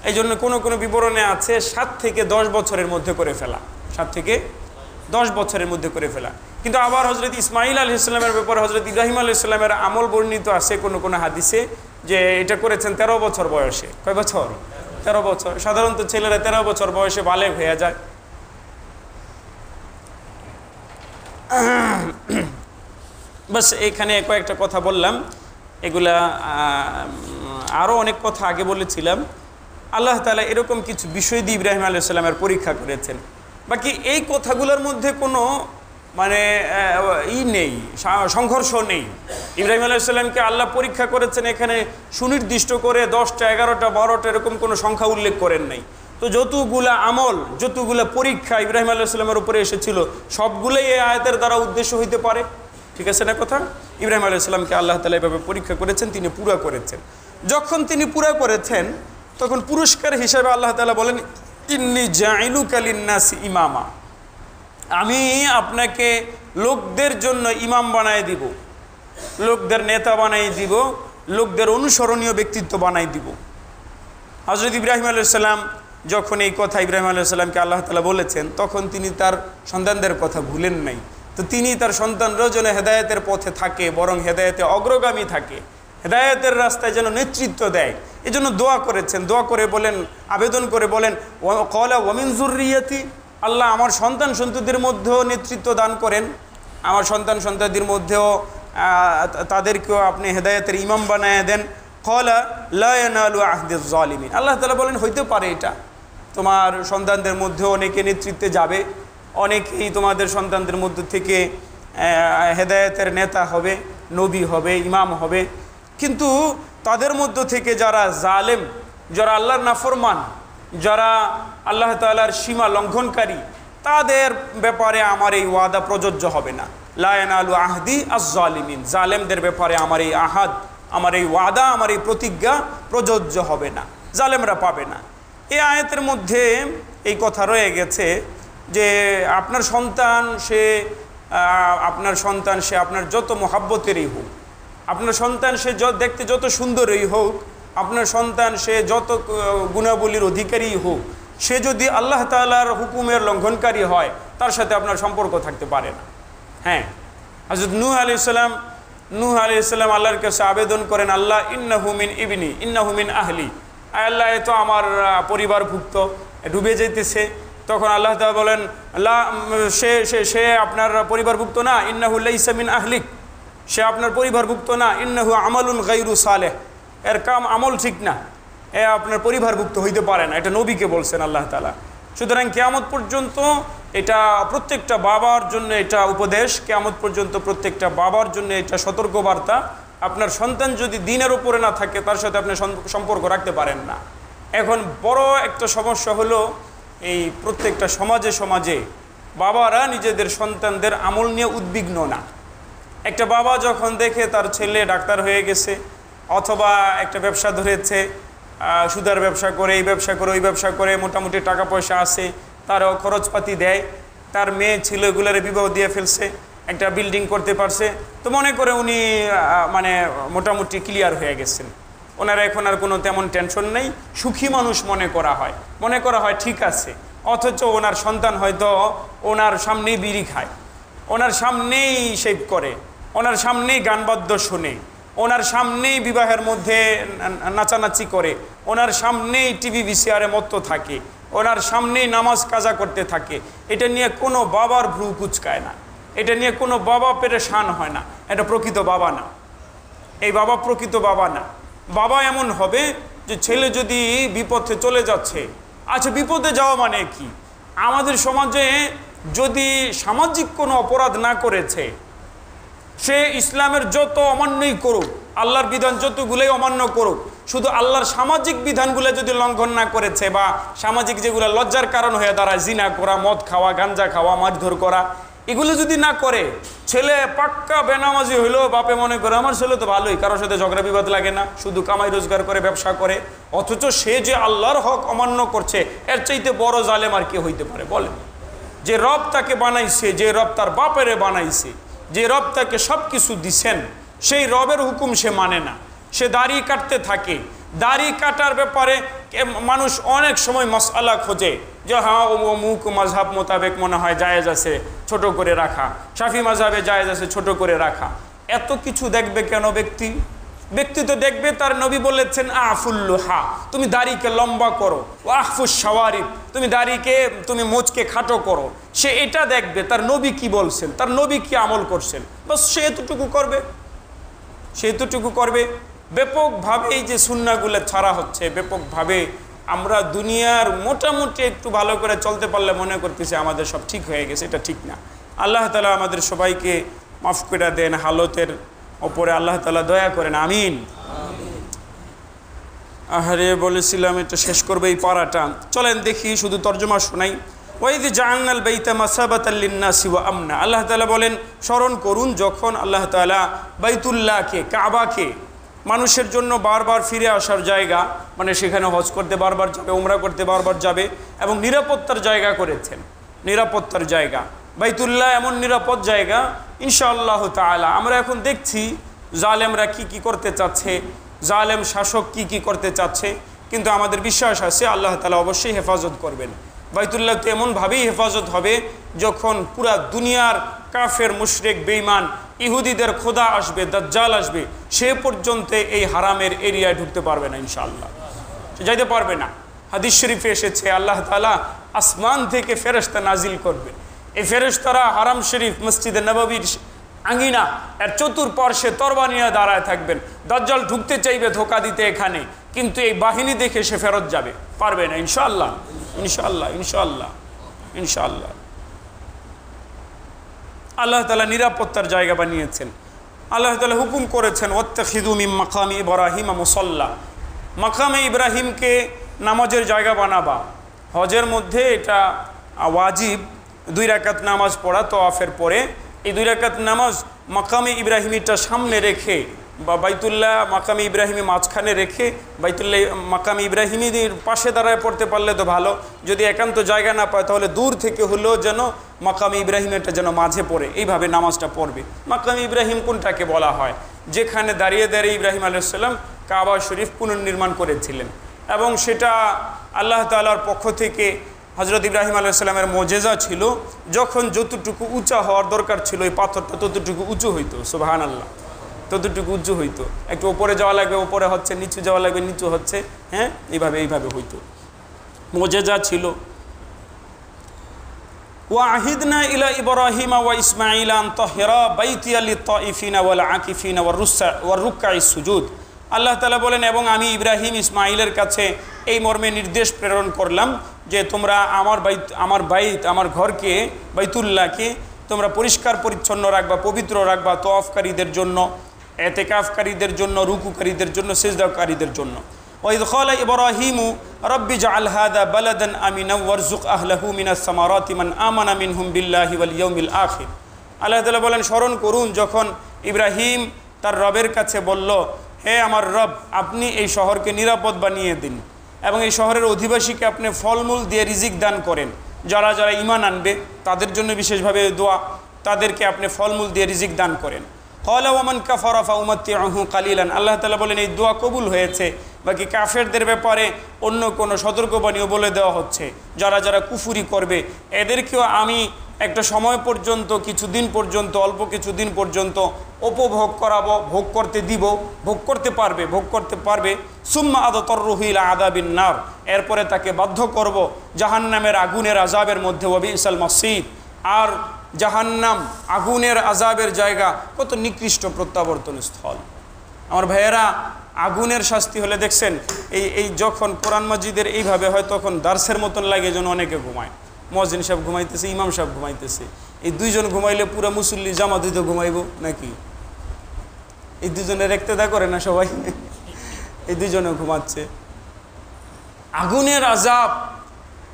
এই জন্য কোনো বিবরণে আছে 7 থেকে 10 বছরের মধ্যে করে ফেলা, 7 থেকে 10 বছরের মধ্যে করে ফেলা। কিন্তু আবার হজরত ইসমাইল আলাইহিস সালামের ব্যাপারে হজরত ইব্রাহিম আলাইহিস সালামের আমল বর্ণিত আছে কোনো হাদিসে, যে এটা করেছেন 13 বছর বয়সে। কয় বছর? 13 বছর। সাধারণত ছেলেরা 13 বছর বয়সে বালেগ হয়ে যায়। বাস এখানে কয়েকটা কথা বললাম, এগুলা আরও অনেক কথা আগে বলেছিলাম। আল্লাহ তাআলা এরকম কিছু বিষয় দিয়ে ইব্রাহিম আলাইহিস সালামের পরীক্ষা করেছেন। বাকি এই কথাগুলোর মধ্যে কোনো নেই, সংঘর্ষ নেই। ইব্রাহিম আলাইহিস সালামকে আল্লাহ পরীক্ষা করেছেন, এখানে সুনির্দিষ্ট করে 10টা 11টা 12টা এরকম কোনো সংখ্যা উল্লেখ করেন নাই। তো যতগুলা আমল, যতগুলা পরীক্ষা ইব্রাহিম আলাইহিস সালামের উপরে এসেছিল, সবগুলোই এই আয়াতের দ্বারা উদ্দেশ্য হইতে পারে। ঠিক আছে না কথা? ইব্রাহিম আলাইহিস সালামকে আল্লাহ তাআলা এভাবে পরীক্ষা করেছেন, তিনি পুরা করেছেন। যখন তিনি পুরা করেছেন, তখন পুরস্কার হিসেবে আল্লাহ তাআলা বলেন, ইন্নী জাইলুকা লিন্নাসি ইমামা, আমি আপনাকে লোকদের জন্য ইমাম বানায় দিব, লোকদের নেতা বানাই দিব, লোকদের অনুসরণীয় ব্যক্তিত্ব বানাই দিব। হযরত ইব্রাহিম আলাইহিস সালাম যখন এই কথা ইব্রাহিম আলাইহিস সালামকে আল্লাহ তাআলা বলেছেন, তখন তিনি তার সন্তানদের কথা ভুলেন নাই। তো তিনি তার সন্তানরাও যেন হেদায়েতের পথে থাকে, বরং হেদায়েতে অগ্রগামী থাকে, হেদায়েতের রাস্তায় যেন নেতৃত্ব দেয়, এজন্য দোয়া করেছেন। দোয়া করে বলেন, আবেদন করে বলেন, ক্বালা ওয়া মিন যুররিয়াতি, আল্লাহ আমার সন্তান সন্ততির মধ্যেও নেতৃত্ব দান করেন, আমার সন্তান সন্ততির মধ্যেও তাদেরকেও আপনি হেদায়েতের ইমাম বানায় দেন। ক্বালা লা ইয়ানালু আহদিজ জালিমিন, আল্লাহ তাআলা বলেন হইতে পারে এটা, তোমার সন্তানদের মধ্যেও অনেকে নেতৃত্বে যাবে, অনেকেই তোমাদের সন্তানদের মধ্য থেকে হেদায়েতের নেতা হবে, নবী হবে, ইমাম হবে। কিন্তু তাদের মধ্য থেকে যারা জালেম, যারা আল্লাহর নাফরমান, যারা আল্লাহ তাআলার সীমা লঙ্ঘনকারী, তাদের ব্যাপারে আমার এই ওয়াদা প্রযোজ্য হবে না। লা ইয়ানালু আহদি আজ-জালিমিন, জালেমদের ব্যাপারে আমার এই আহাদ, আমার এই ওয়াদা, আমার এই প্রতিজ্ঞা প্রযোজ্য হবে না, জালেমরা পাবে না। এই আয়াতের মধ্যে এই কথা রয়ে গেছে যে আপনার সন্তান সে আপনার যত মহাব্বতেরই হোক, আপনার সন্তান সে দেখতে যত সুন্দরই হোক, আপনার সন্তান সে যত গুণাবলীর অধিকারী হোক, সে যদি আল্লাহ তাআলার হুকুমের লঙ্ঘনকারী হয়, তার সাথে আপনার সম্পর্ক থাকতে পারে না। হ্যাঁ, হযরত নূহ আলাইহিস সালাম আল্লাহর কাছে আবেদন করেন, আল্লাহ ইন্নাহু মিন ইবনি ইন্নাহু মিন আহলি, আল্লাহ এ তো আমার পরিবারভুক্ত, ডুবে যাইতেছে। তখন আল্লাহ তাআলা বলেন, লা সে আপনার পরিবারভুক্ত না, ইন্নাহু লাইসা মিন আহলিক, সে আপনার পরিবারভুক্ত না, ইন্নাহু আমালুন গায়রু সালেহ, এর কাম আমল ঠিক না, এ আপনার পরিবারভুক্ত হইতে পারে না। এটা নবীকে বলছেন আল্লাহ তাআলা। সুতরাং কিয়ামত পর্যন্ত এটা প্রত্যেকটা বাবার জন্য এটা উপদেশ, কিয়ামত পর্যন্ত প্রত্যেকটা বাবার জন্য এটা সতর্কবার্তা। আপনার সন্তান যদি দ্বীনের উপরে না থাকে, তার সাথে আপনি সম্পর্ক রাখতে পারেন না। এখন বড় একটা সমস্যা হলো, এই প্রত্যেকটা সমাজে বাবারা নিজেদের সন্তানদের আমল নিয়ে উদ্বিগ্ন না। একটা বাবা যখন দেখে তার ছেলে ডাক্তার হয়ে গেছে, অথবা একটা ব্যবসা ধরেছে, সুদার ব্যবসা করে, এই ব্যবসা করে, ওই ব্যবসা করে, মোটামুটি টাকা পয়সা আছে, তারও খরচপাতি দেয়, তার মেয়ে ছিল এগুলার বিবাহ দিয়ে ফেলছে, একটা বিল্ডিং করতে পারছে, তো মনে করে উনি মোটামুটি ক্লিয়ার হয়ে গেছেন, ওনারা এখন আর কোনো তেমন টেনশন নেই, সুখী মানুষ মনে করা হয় ঠিক আছে। অথচ ওনার সন্তান হয়তো ওনার সামনেই বিড়ি খায়, ওনার সামনেই শেভ করে, ওনার সামনেই গানবাদ্য শোনে, ওনার সামনেই বিবাহের মধ্যে নাচানাচি করে, ওনার সামনেই টিভি ভিসিআরে মত্ত থাকে, ওনার সামনেই নামাজ কাজা করতে থাকে। এটা নিয়ে কোনো বাবার ভ্রু কুচকায় না, এটা নিয়ে কোনো বাবা পেরেশান হয় না। এটা প্রকৃত বাবা না, এই বাবা প্রকৃত বাবা না। বাবা এমন হবে যে ছেলে যদি বিপথে চলে যাচ্ছে, আচ্ছা বিপদে যাওয়া মানে কি? আমাদের সমাজে যদি সামাজিক কোনো অপরাধ না করেছে, সে ইসলামের যত অমান্যই করুক, আল্লাহর বিধান যতগুলোই অমান্য করুক, শুধু আল্লাহর সামাজিক বিধানগুলো যদি লঙ্ঘন না করেছে বা সামাজিক যেগুলো লজ্জার কারণ হয়ে দাঁড়ায়, জিনা করা, মদ খাওয়া, গাঞ্জা খাওয়া, মারধর করা, এগুলো যদি না করে, ছেলে পাক্কা বেনামাজি হইলেও বাপে মনে করে আমার ছেলে তো ভালোই, কারোর সাথে ঝগড়া বিবাদ লাগে না, শুধু কামাই রোজগার করে, ব্যবসা করে, অথচ সে যে আল্লাহর হক অমান্য করছে, এর চাইতে বড় জালেম আর কি হইতে পারে বলেন? যে রব তাকে বানাইছে, যে রব তার বাপেরে বানাইছে, যে রব তাকে সব কিছু দিছেন, সেই রবের হুকুম সে মানে না, সে দাড়ি কাটতে থাকে। দাড়ি কাটার ব্যাপারে মানুষ অনেক সময় মাসআলা খোঁজে যে হ্যাঁ অমুক মাযহাব মোতাবেক মনে হয় জায়েজ আছে ছোট করে রাখা, শাফি মাযহাবে জায়েজ আছে ছোট করে রাখা। এত কিছু দেখবে কেন ব্যক্তি? ব্যক্তি তো দেখবে তার নবী বলেছেন আফুল্লুহা, তুমি দাড়িকে লম্বা করো, ওয়াহফুস শাওয়ারিব, তুমি দাড়িকে তুমি মোচকে খাটো করো। সে এটা দেখবে তার নবী কি বলছেন, তার নবী কি আমল করছেন, বাস সে এতটুকু করবে, সে এতটুকু করবে। ব্যাপকভাবে এই যে সুন্নাহগুলো ছাড়া হচ্ছে, ব্যাপকভাবে আমরা দুনিয়ার মোটামুটি একটু ভালো করে চলতে পারলে মনে করতেছি আমাদের সব ঠিক হয়ে গেছে। এটা ঠিক না। আল্লাহ তাআলা আমাদের সবাইকে মাফ করে দেন, হালতের ওপরে আল্লাহ তাআলা দয়া করেন, আমিন। আহারে বলেছিলাম এটা শেষ করবে এই পারাটা, চলেন দেখি শুধু তর্জমা শোনাই। ওয়াইদ জাআলনাল বাইতা মাসাবাতাল লিন-নাসি ওয়া আমনা, আল্লাহ তাআলা বলেন স্মরণ করুন যখন আল্লাহ তাআলা বাইতুল্লাহকে, কাবাকে মানুষের জন্য বারবার ফিরে আসার জায়গা, মানে সেখানে হজ করতে বারবার যাবে, উমরা করতে বারবার যাবে এবং নিরাপত্তার জায়গা করেছেন। নিরাপত্তার জায়গা বাইতুল্লাহ এমন নিরাপদ জায়গা ইনশাআল্লাহ তাআলা। আমরা এখন দেখছি জালেমরা কি কি করতে চাচ্ছে, জালেম শাসক কি কি করতে চাচ্ছে, কিন্তু আমাদের বিশ্বাস আছে আল্লাহ তাআলা অবশ্যই হেফাজত করবেন। বাইতুল্লাহ তো এমনভাবেই হেফাজত হবে যখন পুরা দুনিয়ার কাফের, মুশরিক, বেঈমান, ইহুদিদের খোদা আসবে, দাজ্জাল আসবে, সে পর্যন্ত এই হারামের এরিয়ায় ঢুকতে পারবে না ইনশাআল্লাহ, সে যাইতে পারবে না। হাদিস শরীফে এসেছে আল্লাহ তাআলা আসমান থেকে ফেরেশতা নাজিল করবেন। এই ফেরেশতারা হারাম শরীফ মসজিদে নববীর আঙ্গিনা এর চতুর্পার্শ্বে তরবারি নিয়ে দাঁড়ায় থাকবেন। দাজ্জাল ঢুকতে চাইবে ধোকা দিতে এখানে, কিন্তু এই বাহিনী দেখে সে ফেরত যাবে, পারবে না ইনশাআল্লাহ, ইনশাআল্লাহ, ইনশাআল্লাহ, ইনশাআল্লাহ। আল্লাহ তাআলা নিরাপত্তার জায়গা বানিয়েছেন। আল্লাহ তাআলা হুকুম করেছেন ওয়াত্তাখিযু মিন মাকামি ইব্রাহিম মুসাল্লা, মাকামে ইব্রাহিমকে নামাজের জায়গা বানাবা। হজের মধ্যে এটা ওয়াজিব 2 রাকাত নামাজ পড়া তওয়াফের পরে। এই 2 রাকাত নামাজ মাকামে ইব্রাহিমিটা সামনে রেখে বা বাইতুল্লাহ মাকামে ইব্রাহিমি মাঝখানে রেখে বাইতুল্লাহ মাকামে ইব্রাহিমির পাশে দাঁড়ায় পড়তে পারলে তো ভালো। যদি একান্ত জায়গা না পায় তাহলে দূর থেকে হলেও যেন মাকামে ইব্রাহিমেরটা যেন মাঝে পড়ে, এইভাবে নামাজটা পড়বে। মাকামে ইব্রাহিম কোনটাকে বলা হয়? যেখানে দাঁড়িয়ে দাঁড়িয়ে ইব্রাহিম আলাইহিস সালাম কাবা শরীফ পুনর্নির্মাণ করেছিলেন, এবং সেটা আল্লাহ তাআলার পক্ষ থেকে হযরত ইব্রাহিম আলাইহিস সালামের মুজিজা ছিল। যখন যতটুকু উঁচা হওয়ার দরকার ছিল এই পাথরটা ততটুকু উঁচু হইতো, সুবহানাল্লাহ, ততটুকু উঁচু হইতো। একটু উপরে যাওয়া লাগবে, উপরে হচ্ছে, নিচু যাওয়া লাগবে, নিচু হচ্ছে, হ্যাঁ, এইভাবে হইতো, মুজিজা ছিল। ওয়াহিদনা ইলা ইব্রাহিম ওয়া ইসমাঈল আন তাহিরা বাইতিয়া লিত-তাইফিনা ওয়াল আকিফিনা ওয়ার রুকআইস সুজুদ। আল্লাহ তাআলা বলেন এবং আমি ইব্রাহিম ইসমাঈলের কাছে এই মর্মে নির্দেশ প্রেরণ করলাম যে তোমরা আমার ঘরকে, বাইতুল্লাহকে তোমরা পরিষ্কার পরিচ্ছন্ন রাখবা, পবিত্র রাখবা তওয়াফকারীদের জন্য, এতেকাফকারীদের জন্য, রুকুকারীদের জন্য, সিজদাকারীদের জন্য। ওয়াইদ ক্বালা ইব্রাহিমু রব্বি জাআল হাযা বালাদান আমিনা ওয়ারযুক আহলাহু মিনাস সামারাতি মান আমানা মিনহুম বিল্লাহি ওয়াল ইয়াউমিল আখির। আল্লাহ তাআলা বলেন স্মরণ করুন যখন ইব্রাহিম তার রবের কাছে বলল, হে আমার রব, আপনি এই শহরকে নিরাপদ বানিয়ে দিন এবং এই শহরের অধিবাসীকে আপনি ফলমূল দিয়ে রিজিক দান করেন। যারা যারা ঈমান আনবে তাদের জন্য বিশেষভাবে দোয়া, তাদেরকে আপনি ফলমূল দিয়ে রিজিক দান করেন। ক্বালা ওয়া মান কাফারা ফাউমাত্তিউহু কালিলান। আল্লাহ তাআলা বলেন এই দোয়া কবুল হয়েছে। বাকি কাফেরদের ব্যাপারে অন্য কোনো সতর্কবাণীও বলে দেওয়া হচ্ছে, যারা যারা কুফুরি করবে এদেরকেও আমি একটা সময় পর্যন্ত, কিছুদিন পর্যন্ত, অল্প কিছুদিন পর্যন্ত উপভোগ করাবো, ভোগ করতে দিব, ভোগ করতে পারবে সুম্মা আদতররুহু ইলা আযাবিন নার, এরপরে তাকে বাধ্য করব জাহান্নামের আগুনের আযাবের মধ্যে, ওয়া বিসাল মাসীর, আর জাহান্নাম আগুনের আযাবের জায়গা কত নিকৃষ্ট প্রত্যাবর্তন স্থল। আমার ভাইয়েরা, আগুনের শাস্তি হলে দেখছেন এই যখন কোরআন মাজিদের এইভাবে হয় তখন দার্সের মতন লাগে, যেন অনেকে ঘুমায়। মুয়াজ্জিন সাহেব ঘুমাইতেছে, ইমাম সাহেব ঘুমাইতেছে, এই দুইজন ঘুমাইলে পুরা মুসল্লি জামাত হইতে ঘুমাইব নাকি? এই দুজনের ইক্তেদা করে না সবাই? এই দুজনে ঘুমাচ্ছে।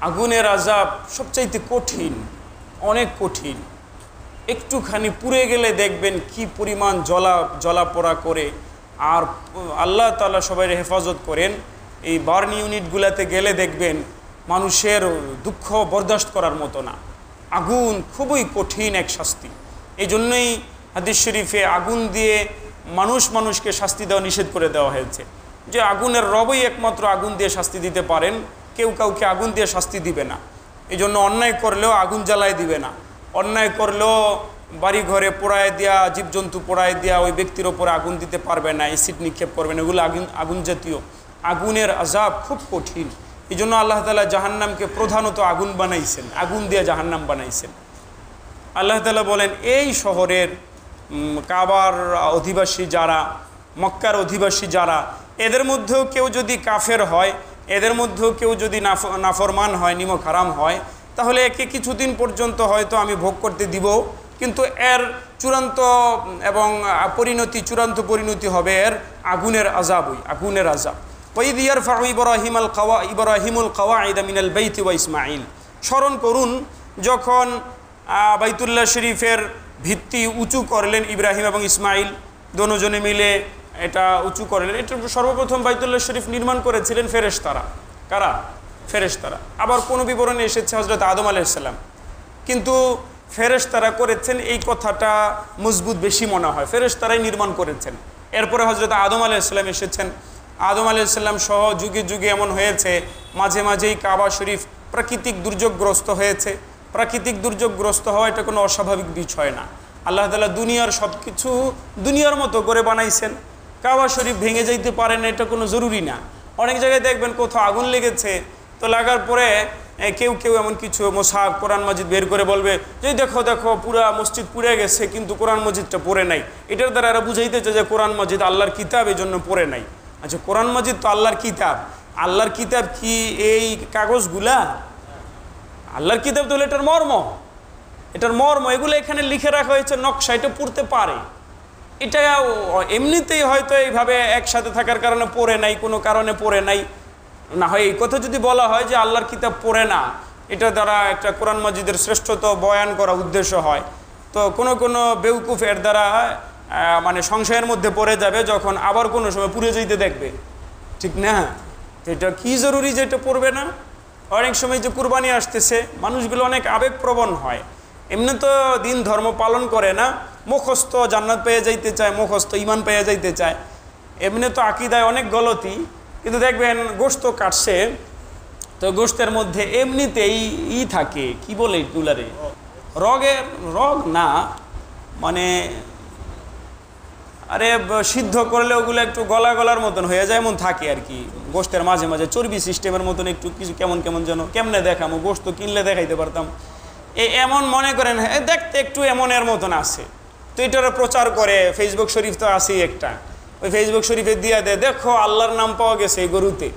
আগুনের আযাব সবচাইতে কঠিন, অনেক কঠিন। একটুখানি পুড়ে গেলে দেখবেন কি পরিমাণ জ্বলা পোড়া করে। আর আল্লাহ তাআলা সবাই হেফাজত করেন। এই বার্ন ইউনিটগুলোতে গেলে দেখবেন মানুষের দুঃখ বরদাস্ত করার মতো না। আগুন খুবই কঠিন এক শাস্তি। এই জন্যই হাদিস শরীফে আগুন দিয়ে মানুষকে শাস্তি দেওয়া নিষেধ করে দেওয়া হয়েছে, যে আগুনের রবই একমাত্র আগুন দিয়ে শাস্তি দিতে পারেন, কেউ কাউকে আগুন দিয়ে শাস্তি দিবে না। এই জন্য অন্যায় করলেও আগুন জ্বালায় দিবে না, অন্যায় করলেও বাড়ি ঘরে পোড়ায় দেওয়া, জীবজন্তু পোড়ায় দেওয়া, ওই ব্যক্তির ওপরে আগুন দিতে পারবে না, অ্যাসিড নিক্ষেপ করবে না, এগুলো আগুন জাতীয়। আগুনের আযাব খুব কঠিন। এই জন্য আল্লাহ তাআলা জাহান্নামকে প্রধানত আগুন বানাইছেন, আগুন দিয়ে জাহান্নাম বানাইছেন। আল্লাহ তাআলা বলেন, এই শহরের কাবার অধিবাসী যারা, মক্কার অধিবাসী যারা, এদের মধ্যেও কেউ যদি কাফের হয়, এদের মধ্যেও কেউ যদি নাফরমান হয়, নিমক হারাম হয়, তাহলে একে কিছুদিন পর্যন্ত হয়তো আমি ভোগ করতে দিব, কিন্তু এর চূড়ান্ত পরিণতি হবে এর আগুনের আযাবই, আগুনের আযাব। ওয়াইদ ইয়ারফাউ ইব্রাহিমুল কাওয়াইদ মিনাল বাইতি ওয়া ইসমাঈল, স্মরণ করুন যখন বাইতুল্লাহ শরীফের ভিত্তি উঁচু করলেন ইব্রাহিম এবং ইসমাইল, দুজনে মিলে এটা উঁচু করলেন। এটা সর্বপ্রথম বাইতুল্লাহ শরীফ নির্মাণ করেছিলেন ফেরেশতারা। কারা? ফেরেশতারা। আবার কোনো বিবরণে এসেছে হযরত আদম আলাইহিস সালাম, কিন্তু ফেরেশতারা করেছেন এই কথাটা মজবুত বেশি মনে হয়, ফেরেশতারাই নির্মাণ করেছেন। এরপরে হযরত আদম আলাইহিস সালাম এসেছেন। আদম আলাইহিস সালাম সহ যুগে যুগে এমন হয়েছে, মাঝে মাঝেই কাবা শরীফ প্রাকৃতিক দুর্যোগগ্রস্ত হয়েছে। প্রাকৃতিক দুর্যোগগ্রস্ত হওয়া এটা কোনো অস্বাভাবিক বিষয় না। আল্লাহ তাআলা দুনিয়ার সব কিছু দুনিয়ার মতো করে বানাইছেন। কাবা শরীফ ভেঙে যাইতে পারে না, এটা কোনো জরুরি না। অনেক জায়গায় দেখবেন কোথাও আগুন লেগেছে, তো লাগার পরে কেউ এমন কিছু মুসাহাফ কোরআন মাজিদ বের করে বলবে যে দেখো পুরা মসজিদ পুড়ে গেছে, কিন্তু কোরআন মাজিদটা পড়ে নাই। এটার দ্বারা এরা বুঝাইতেছে যে কোরআন মাজিদ আল্লাহর কিতাব, এই জন্য পড়ে নাই। আচ্ছা, কোরআন মাজিদ তো আল্লাহর কিতাব। আল্লাহর কিতাব কি এই কাগজগুলা? আল্লাহর কিতাব তো এটার মর্ম, এগুলো এখানে লিখে রাখা হয়েছে নকশা, এটা পড়তে পারে। এটা এমনিতেই হয়তো এইভাবে একসাথে থাকার কারণে পড়ে নাই, কোনো কারণে পড়ে নাই। না হয় এই কথা যদি বলা হয় যে আল্লাহর কিতাব পড়ে না, এটা দ্বারা একটা কোরআন মাজিদের শ্রেষ্ঠত্ব বয়ান করা উদ্দেশ্য হয়, তো কোনো বেউকুফ এর দ্বারা মানে সংশয়ের মধ্যে পড়ে যাবে যখন আবার কোনো সময় পুড়ে যেতে দেখবে, ঠিক না? এটা কি জরুরি যে এটা পড়বে না? অনেক সময় যে কুরবানি আসতেছে, মানুষগুলো অনেক আবেগপ্রবণ হয়। এমনি তো দিন ধর্ম পালন করে না, মুখস্থ জান্নাত পেয়ে যাইতে চায়, মুখস্থ ইমান পেয়ে যাইতে চায়। এমনি তো আকীদায় অনেক গলতি, কিন্তু দেখবেন গোশত কাটছে, তো গোশতের মধ্যে এমনিতেই থাকে, কি বলে এগুলারে, রগ না, মানে আরে সিদ্ধ করলে ওগুলো একটু গলার মতন হয়ে যায়, এমন থাকে আর কি। গোশতের মাঝে মাঝে চর্বি সিস্টেমের মতন একটু কিছু কেমন যেন, কেমনে দেখামো, গোশত কিনলে দেখাইতে পারতাম। এমন মনে করেন দেখতে একটু এমনের মতন আছে, তো এটার প্রচার করে। ফেসবুক শরীফ তো আছেই একটা, ওই ফেসবুক শরীফে দিয়ে দেয়, দেখো আল্লাহর নাম পাওয়া গেছে এই গরুতে।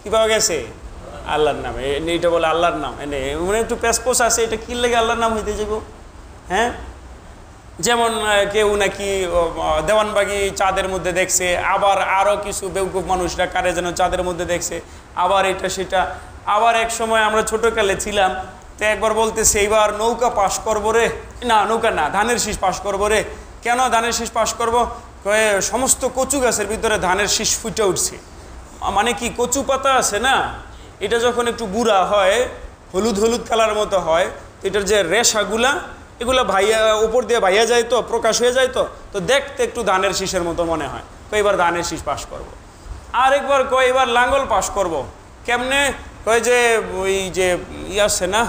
কি পাওয়া গেছে? আল্লাহর নাম। এইটা বলে আল্লাহর নাম, মানে একটু প্যাসপোস আছে, এটা কি লেগে আল্লাহর নাম হইতে যাব? হ্যাঁ, যেমন কেউ নাকি দেওয়ানবাগি চাঁদের মধ্যে দেখছে, আবার আরও কিছু বেউকুফ মানুষরা কারে যেন চাঁদের মধ্যে দেখছে, আবার এটা সেটা। আবার এক সময় আমরা ছোটোকালে ছিলাম, তো একবার বলতেছে এইবার নৌকা পাশ করবো রে, না নৌকা না, ধানের শীষ পাশ করবো রে। কেন ধানের শীষ পাশ করবো? সমস্ত কচু গাছের ভিতরে ধানের শীষ ফুটে উঠছে। মানে কি, কচু পাতা আছে না, এটা যখন একটু বুড়া হয়, হলুদ কালার মতো হয়, তো এটার যে রেশাগুলা, এগুলো উপর দিয়ে ভাইয়া যায়, তো প্রকাশ হয়ে যায়, তো দেখতে একটু ধানের শীষের মতো মনে হয়। এবার ধানের শীষ পাশ করবো। আরেকবার এবার লাঙ্গল পাশ করব। কেমনে? যে ওই যে আছে না,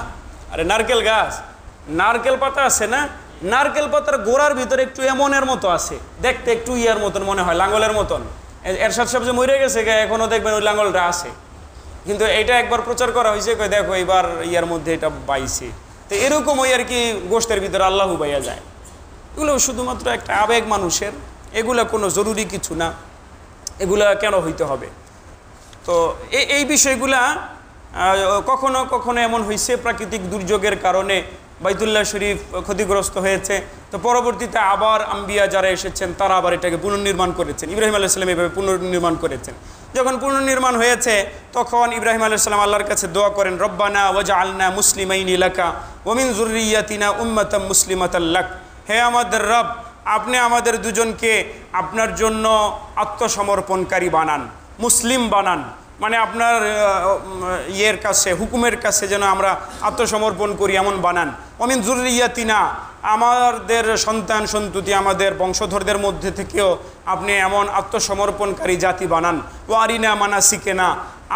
আরে নারকেল গাছ, নারকেল পাতা আছে না, নারকেল পাতার গোড়ার ভিতরে একটু এমনের মতো আছে, দেখতে একটু ইয়ার মতন মনে হয়, লাঙ্গলের মতন। এরশাদ সাহেব যে মরে গেছে এখনো দেখবেন ওই লাঙ্গলটা আছে, কিন্তু এটা একবার প্রচার করা হয়েছে, দেখো এবার ইয়ার মধ্যে এটা বাইছে। তো এরকম ওই আর কি গোশতের ভিতরে আল্লাহু বাইয়া যায়। এগুলো শুধুমাত্র একটা আবেগ মানুষের, এগুলা কোনো জরুরি কিছু না, এগুলা কেন হইতে হবে। তো এই বিষয়গুলা কখনো কখনো এমন হয়েছে প্রাকৃতিক দুর্যোগের কারণে বাইতুল্লাহ শরীফ ক্ষতিগ্রস্ত হয়েছে, তো পরবর্তীতে আবার আম্বিয়া যারা এসেছেন তারা আবার এটাকে পুনর্নির্মাণ করেছেন। ইব্রাহিম আলাইহিস সালাম এভাবে পুনর্নির্মাণ করেছেন। যখন পুনর্নির্মাণ হয়েছে তখন ইব্রাহিম আলাইহিস সালাম আল্লাহর কাছে দোয়া করেন, রব্বানা ওয়াজআলনা মুসলিমাইনি লাকা ওয়া মিন যুররিয়াতিনা উম্মাতাম মুসলিমাতাল লাক। হে আমাদের রব, আপনি আমাদের দুজনকে আপনার জন্য আত্মসমর্পণকারী বানান, মুসলিম বানান, মানে আপনার ইয়ের কাছে, হুকুমের কাছে যেন আমরা আত্মসমর্পণ করি এমন বানান। অমিন যুররিয়াতিনা, আমাদের সন্তান সন্ততি, আমাদের বংশধরদের মধ্যে থেকেও আপনি এমন আত্মসমর্পণকারী জাতি বানান। ওয়ারিনা মানাসিকেনা,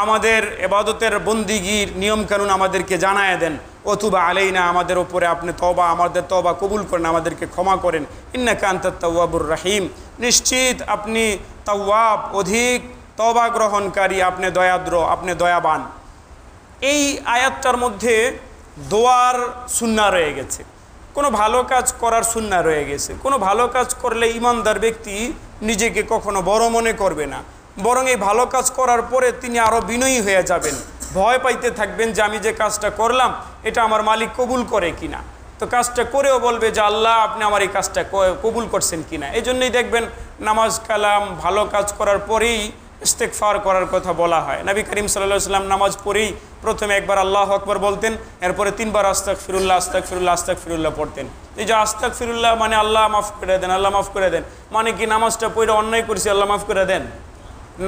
আমাদের ইবাদতের বন্দিগির নিয়মকানুন আমাদেরকে জানায় দেন। ওতুবা আলাইনা, আমাদের ওপরে আপনি তওবা, আমাদের তওবা কবুল করেন, আমাদেরকে ক্ষমা করেন। ইন্নাকা আনতাত তাওয়াবুর রাহিম, নিশ্চিত আপনি তাওয়াব, অধিক তওবা গ্রহণকারী, আপনি দয়াদ্র, আপনি দয়াবান। এই আয়াতটার মধ্যে দোয়ার সুন্নাহ রয়ে গেছে, কোনো ভালো কাজ করার সুন্নাহ রয়ে গেছে। কোনো ভালো কাজ করলে ইমানদার ব্যক্তি নিজেকে কখনো বড় মনে করবে না, বরং এই ভালো কাজ করার পরে তিনি আরও বিনয়ী হয়ে যাবেন, ভয় পাইতে থাকবেন যে আমি যে কাজটা করলাম এটা আমার মালিক কবুল করে কিনা। তো কাজটা করেও বলবে যে আল্লাহ আপনি আমার এই কাজটা কবুল করছেন কিনা। এই জন্যই দেখবেন নামাজ কালাম ভালো কাজ করার পরেই ইস্তেগফার করার কথা বলা হয়। নবী করিম সাল্লাল্লাহু আলাইহি ওয়াসাল্লাম নামাজ পড়েই প্রথমে একবার আল্লাহু আকবার বলতেন, এরপরে 3 বার আস্তাগফিরুল্লাহ আস্তাগফিরুল্লাহ আস্তাগফিরুল্লাহ পড়তেন। এই যে আস্তাগফিরুল্লাহ মানে আল্লাহ মাফ করে দেন, আল্লাহ মাফ করে দেন, মানে কি নামাজটা পড়ে অন্যায় করছি আল্লাহ মাফ করে দেন?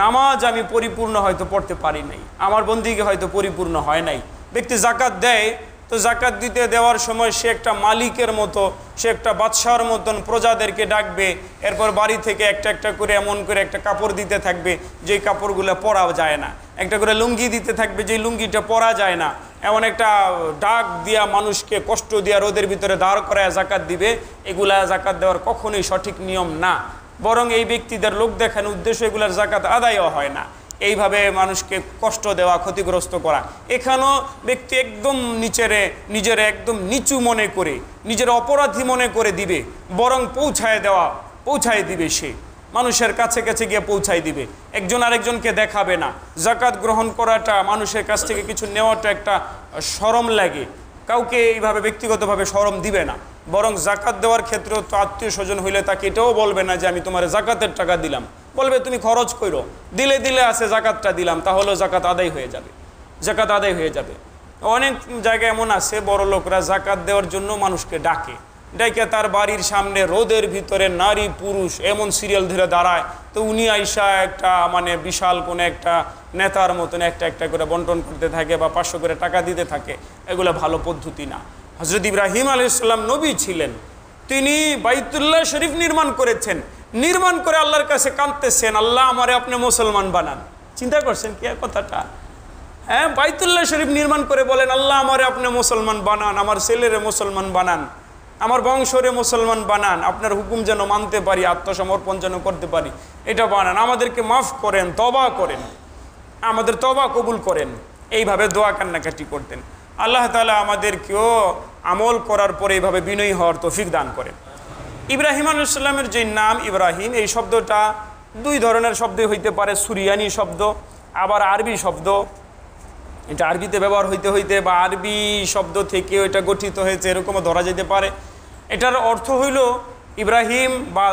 নামাজ আমি পরিপূর্ণ হয়তো পড়তে পারি নাই, আমার বন্দিকে হয়তো পরিপূর্ণ হয় নাই। ব্যক্তি জাকাত দেয়, তো জাকাত দিতে দেওয়ার সময় সে একটা মালিকের মতো, সে একটা বাদশাহর মতন প্রজাদেরকে ডাকবে, এরপর বাড়ি থেকে একটা একটা করে এমন করে একটা কাপড় দিতে থাকবে যেই কাপড়গুলো পরা যায় না, একটা করে লুঙ্গি দিতে থাকবে যেই লুঙ্গিটা পরা যায় না, এমন একটা ডাক দিয়া মানুষকে কষ্ট দিয়া রোদের ভিতরে দাঁড় করায় জাকাত দিবে। এগুলা জাকাত দেওয়ার কখনোই সঠিক নিয়ম না, বরং এই ব্যক্তিদের লোক দেখানোর উদ্দেশ্য এগুলার জাকাত আদায়ও হয় না। এইভাবে মানুষকে কষ্ট দেওয়া, ক্ষতিগ্রস্ত করা, এখানেও ব্যক্তি একদম নিজের একদম নিচু মনে করে, নিজের অপরাধী মনে করে দিবে, বরং পৌঁছায় দিবে, সে মানুষের কাছে কাছে গিয়ে পৌঁছায় দিবে, একজন আরেকজনকে দেখাবে না। জাকাত গ্রহণ করাটা, মানুষের কাছ থেকে কিছু নেওয়াটা একটা শরম লাগে, কাউকে এইভাবে ব্যক্তিগতভাবে শরম দিবে না, বরং জাকাত দেওয়ার ক্ষেত্রেও তো আত্মীয় স্বজন হইলে তাকে এটাও বলবে না যে আমি তোমার জাকাতের টাকা দিলাম, বলবে তুমি খরচ করো, দিলে আছে জাকাতটা দিলাম, তাহলেও জাকাত আদায় হয়ে যাবে, জাকাত আদায় হয়ে যাবে। অনেক জায়গায় এমন আছে বড় লোকরা জাকাত দেওয়ার জন্য মানুষকে ডাকে তার বাড়ির সামনে রোদের ভিতরে নারী পুরুষ এমন সিরিয়াল ধরে দাঁড়ায়, তো উনি আইসা একটা মানে বিশাল কোনো একটা নেতার মতন একটা একটা করে বন্টন করতে থাকে বা 500 করে টাকা দিতে থাকে। এগুলো ভালো পদ্ধতি না। হযরত ইব্রাহিম আলাইহিস সালাম নবী ছিলেন, তিনি বাইতুল্লাহ শরীফ নির্মাণ করেছেন, নির্মাণ করে আল্লাহর কাছে কাঁদতেছেন, আল্লাহ আমারে আপনি মুসলমান বানান। চিন্তা করছেন কি কথাটা? হ্যাঁ, বাইতুল্লাহ শরীফ নির্মাণ করে বলেন আল্লাহ আমারে আপনি মুসলমান বানান, আমার ছেলেরে মুসলমান বানান, আমার বংশরে মুসলমান বানান, আপনার হুকুম যেন মানতে পারি, আত্মসমর্পণ যেন করতে পারি, এটা বানান, আমাদেরকে মাফ করেন, তওবা করেন, আমাদের তওবা কবুল করেন। এইভাবে দোয়া কান্নাকাটি করতেন। আল্লাহ তাআলা আমাদেরকেও আমল করার পরে এইভাবে বিনয়ী হওয়ার তৌফিক দান করেন। ইব্রাহিম আলাইহিস সালামের যে নাম ইব্রাহিম, এই শব্দটা 2 ধরনের শব্দ হইতে পারে, সুরিয়ানি শব্দ আবার আরবি শব্দ। এটা আরবিতে ব্যবহার হইতে বা আরবি শব্দ থেকে এটা গঠিত হয়েছে এরকমও ধরা যেতে পারে। এটার অর্থ হইল ইব্রাহিম, বা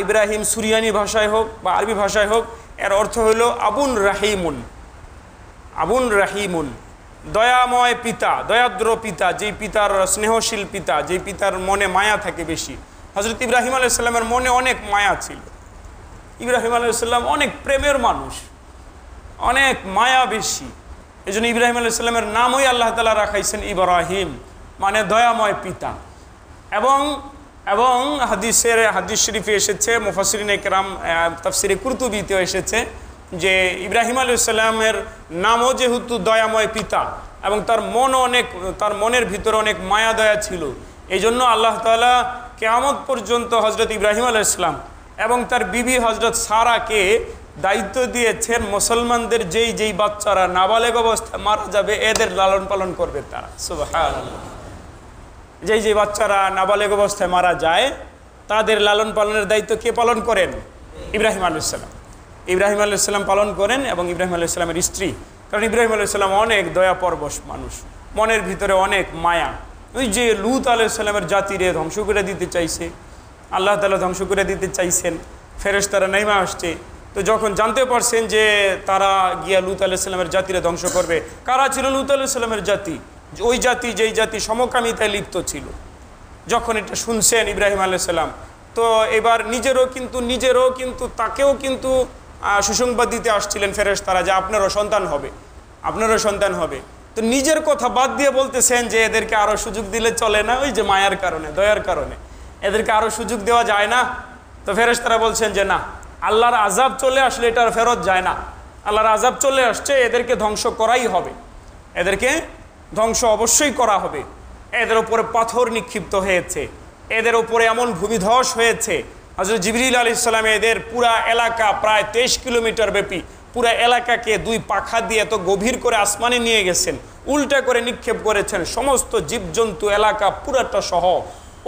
ইব্রাহিম সুরিয়ানি ভাষায় হোক বা আরবি ভাষায় হোক, এর অর্থ হইল আবুন রাহিমুন, আবুন রাহিমুন, দয়াময় পিতা, দয়াদ্র পিতা, যেই পিতার স্নেহশীল পিতা, যেই পিতার মনে মায়া থাকে বেশি। হযরত ইব্রাহিম আলাইহিস সালামের মনে অনেক মায়া ছিল। ইব্রাহিম আলাইহিস সালাম অনেক প্রেমের মানুষ, অনেক মায়া বেশি। এই জন্য ইব্রাহিম আলাইহিস সালামের নামই আল্লাহ তাআলা রাখাইছেন ইব্রাহিম, মানে দয়াময় পিতা। এবং হাদিস শরীফে এসেছে, মুফাসসিরিনে কেরাম তাফসিরে কুরতুবিতেও এসেছে যে ইব্রাহিম আলাইহিস সালামের নামও যেহেতু দয়াময় পিতা এবং তার মনের ভিতরে অনেক মায়া দয়া ছিল, এই জন্য আল্লাহ তাআলা কিয়ামত পর্যন্ত হযরত ইব্রাহিম আলাইহিস সালাম এবং তার বিবি হযরত সারাকে দায়িত্ব দিয়েছেন মুসলমানদের যেই যেই বাচ্চারা নাবালেগ অবস্থায় মারা যাবে এদের লালন পালন করবে তারা। সুবহানাল্লাহ। যেই যেই বাচ্চারা নাবালেগ অবস্থায় মারা যায় তাদের লালন পালনের দায়িত্ব কে পালন করেন? ইব্রাহিম আলাইহিস সালাম। ইব্রাহিম আলাইহিস সালাম পালন করেন এবং ইব্রাহিম আলাইহিস সালামের স্ত্রী, কারণ ইব্রাহিম আলাইহিস সালাম অনেক দয়াপরবশ মানুষ, মনের ভিতরে অনেক মায়া। ওই যে লূত আলাইহিস সালামের জাতিরে ধ্বংস করে দিতে চাইছে, আল্লাহ তাআলা ধ্বংস করে দিতে চাইছেন, ফেরেশতারা নেমে আসছে। তো যখন জানতে পারছেন যে তারা গিয়া লূত আলাইহিস সালামের জাতিরে ধ্বংস করবে, কারা ছিল লূত আলাইহিস সালামের জাতি? ওই জাতি যেই জাতি সমকামিতায় লিপ্ত ছিল। যখন এটা শুনছেন ইব্রাহিম আলাইহিস সালাম, তো এবার নিজেরও কিন্তু তাকেও কিন্তু সুসংবাদ দিতে আসছিলেন ফেরেশতারা যে আপনারও সন্তান হবে, আপনারও সন্তান হবে। তো নিজের কথা বাদ দিয়ে বলতেছেন যে এদেরকে আরও সুযোগ দিলে চলে না? ওই যে মায়ার কারণে, দয়ার কারণে এদেরকে আরও সুযোগ দেওয়া যায় না? তো ফেরেশতারা বলছেন যে না, আল্লাহর আযাব চলে আসলে এটা আর ফেরত যায় না। আল্লাহর আযাব চলে আসছে, এদেরকে ধ্বংস করাই হবে, এদেরকে ধ্বংস অবশ্যই করা হবে। এদের উপরে পাথর নিক্ষিপ্ত হয়েছে, এদের উপরে এমন ভূমিধস হয়েছে। হযরত জিবরিল আলাইহিস সালাম এদের পুরা এলাকা প্রায় 23 কিলোমিটার ব্যাপী পুরা এলাকাকে দুই পাখা দিয়ে এত গভীর করে আসমানে নিয়ে গেছেন, উল্টা করে নিক্ষেপ করেছেন। সমস্ত জীবজন্তু এলাকা পুরাটা সহ